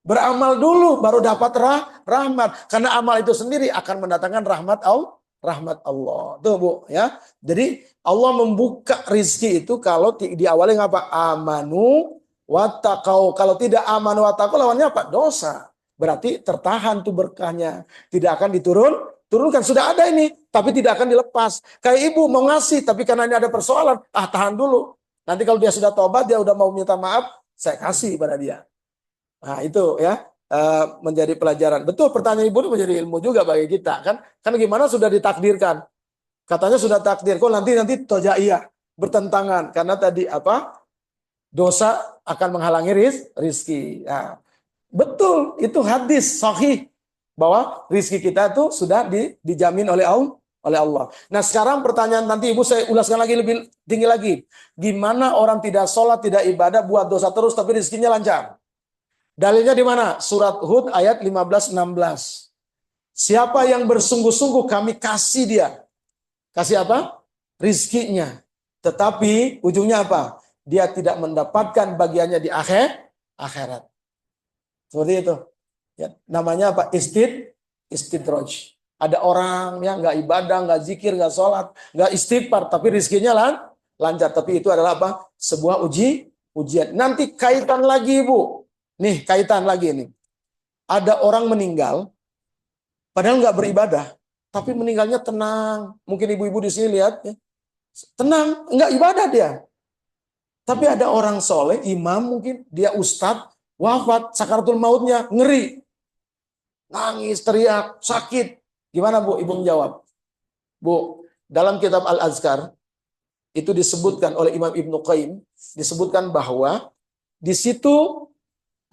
Beramal dulu baru dapat rahmat. Karena amal itu sendiri akan mendatangkan rahmat Allah. Rahmat Allah. Tuh, Bu, ya. Jadi Allah membuka rizki itu kalau diawali apa? Amanu wattaqau. Kalau tidak amanu wattaqau lawannya apa? Dosa. Berarti tertahan tuh berkahnya. Tidak akan turunkan. Sudah ada ini, tapi tidak akan dilepas. Kayak ibu mau ngasih, tapi karena ini ada persoalan, tahan dulu. Nanti kalau dia sudah tobat, dia udah mau minta maaf, saya kasih pada dia. Nah itu ya, menjadi pelajaran. Betul, pertanyaan ibu itu menjadi ilmu juga bagi kita. Kan gimana sudah ditakdirkan. Katanya sudah takdir, kok nanti tojaiyah, bertentangan. Karena tadi apa? Dosa akan menghalangi rizki. Nah, betul, itu hadis sahih. Bahwa rizki kita itu sudah dijamin oleh Allah. Nah sekarang pertanyaan nanti ibu saya ulaskan lagi lebih tinggi lagi. Gimana orang tidak sholat, tidak ibadah, buat dosa terus tapi rizkinya lancar? Dalilnya di mana? Surat Hud ayat 15-16. Siapa yang bersungguh-sungguh kami kasih dia. Kasih apa? Rizkinya. Tetapi ujungnya apa? Dia tidak mendapatkan bagiannya di akhirat. Seperti itu. Ya, namanya apa? Istidraj. Ada orang yang nggak ibadah, nggak zikir, nggak sholat, nggak istighfar, tapi rizkinya lancar. Tapi itu adalah apa? Sebuah ujian. Nanti kaitan lagi, Bu. Nih, kaitan lagi nih. Ada orang meninggal, padahal nggak beribadah, tapi meninggalnya tenang. Mungkin ibu-ibu di sini lihat, ya. Tenang, nggak ibadah dia. Tapi ada orang soleh, imam mungkin, dia ustadz, wafat, sakaratul mautnya, ngeri. Nangis, teriak, sakit. Gimana, Bu? Ibu menjawab. Bu, dalam kitab Al-Azkar, itu disebutkan oleh Imam Ibnu Qayyim, disebutkan bahwa di situ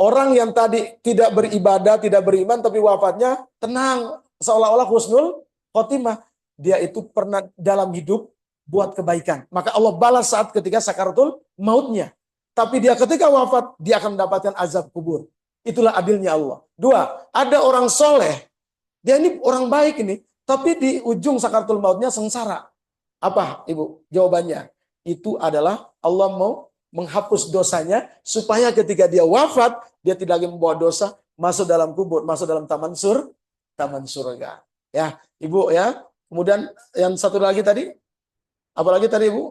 orang yang tadi tidak beribadah, tidak beriman, tapi wafatnya tenang, seolah-olah husnul khotimah. Dia itu pernah dalam hidup buat kebaikan. Maka Allah balas saat ketika sakaratul mautnya. Tapi dia ketika wafat, dia akan mendapatkan azab kubur. Itulah adilnya Allah. Dua, ada orang soleh. Dia ini orang baik ini. Tapi di ujung sakaratul mautnya sengsara. Apa, Ibu? Jawabannya. Itu adalah Allah mau menghapus dosanya. Supaya ketika dia wafat, dia tidak lagi membawa dosa. Masuk dalam kubur, masuk dalam taman surga. Ya, Ibu ya. Kemudian yang satu lagi tadi. Apalagi tadi, Ibu?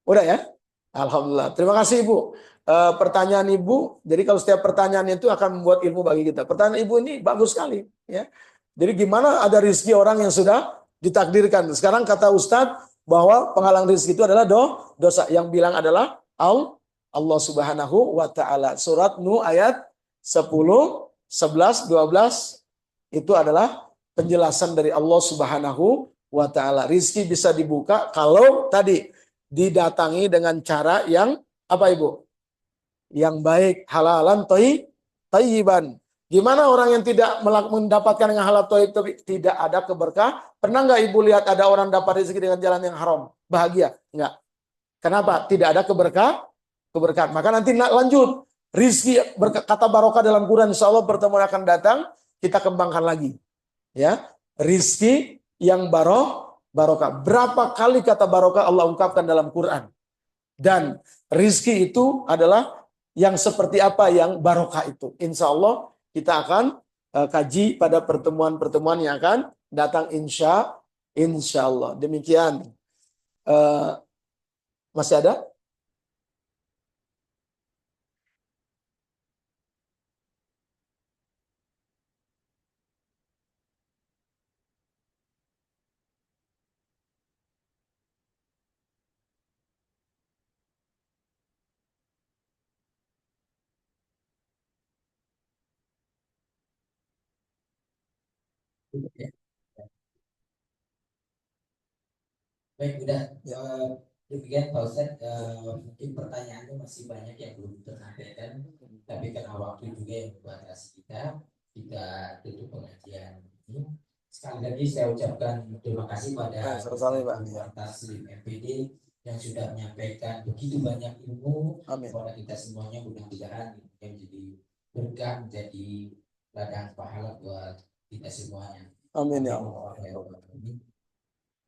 Udah ya? Alhamdulillah. Terima kasih, Ibu. Pertanyaan Ibu, jadi kalau setiap pertanyaan itu akan membuat ilmu bagi kita. Pertanyaan Ibu ini bagus sekali, ya. Jadi gimana ada rezeki orang yang sudah ditakdirkan. Sekarang kata Ustadz bahwa penghalang rezeki itu adalah dosa. Yang bilang adalah Allah Subhanahu wa taala. Surat Nuh ayat 10, 11, 12 itu adalah penjelasan dari Allah Subhanahu wa taala. Rezeki bisa dibuka kalau tadi didatangi dengan cara yang apa, Ibu? Yang baik, halalan thayyiban. Gimana orang yang tidak mendapatkan yang halal thayyib tapi tidak ada keberkah? Pernah nggak Ibu lihat ada orang dapat rezeki dengan jalan yang haram? Bahagia? Enggak. Kenapa? Tidak ada keberkahan. Maka nanti lanjut. Rezeki kata barokah dalam Quran, insya Allah pertemuan akan datang, kita kembangkan lagi. Ya, rezeki yang barokah. Berapa kali kata barokah Allah ungkapkan dalam Quran? Dan rezeki itu adalah yang seperti apa yang barokah itu. Insya Allah kita akan kaji pada pertemuan-pertemuan yang akan datang insya Allah. Demikian. Eh, masih ada? Ya. Baik, udah. Ya. Demikian Pak Ustadz, mungkin pertanyaannya masih banyak yang belum tersampaikan, tapi karena waktu juga yang membatasi kita tutup pengajian ini. Sekali lagi saya ucapkan terima kasih pada Sama-sama, Pak. Taslim MPD yang sudah menyampaikan begitu banyak ilmu Amin. kepada kita semuanya. Mudah-mudahan yang menjadi berkah, menjadi ladang pahala buat kita semuanya. Amin ya Allah.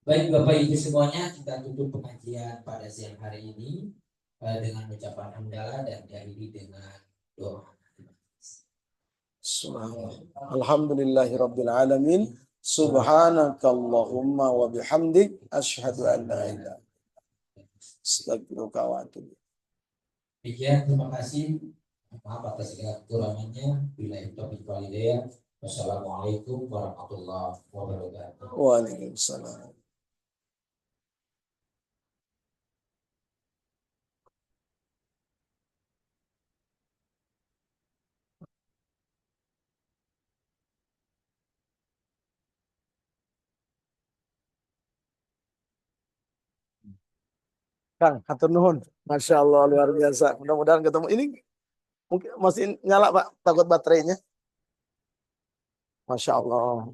Baik Bapak Ibu semuanya, kita tutup pengajian pada siang hari ini dengan ucapan hamdalah dan diakhiri dengan doa. Alhamdulillahirabbil alamin. Subhanakallahumma wa bihamdik asyhadu an la ilaha illa anta astaghfiruka wa atubu. Demikian, terima kasih. Maaf atas segala kekurangannya. Bila taufiq wal hidayah. Wassalamualaikum warahmatullahi wabarakatuh. Waalaikumsalam. Kang, hatur nuhun. Masya Allah, luar biasa. Mudah-mudahan ketemu. Ini mungkin masih nyala Pak, takut baterainya. Masya Allah.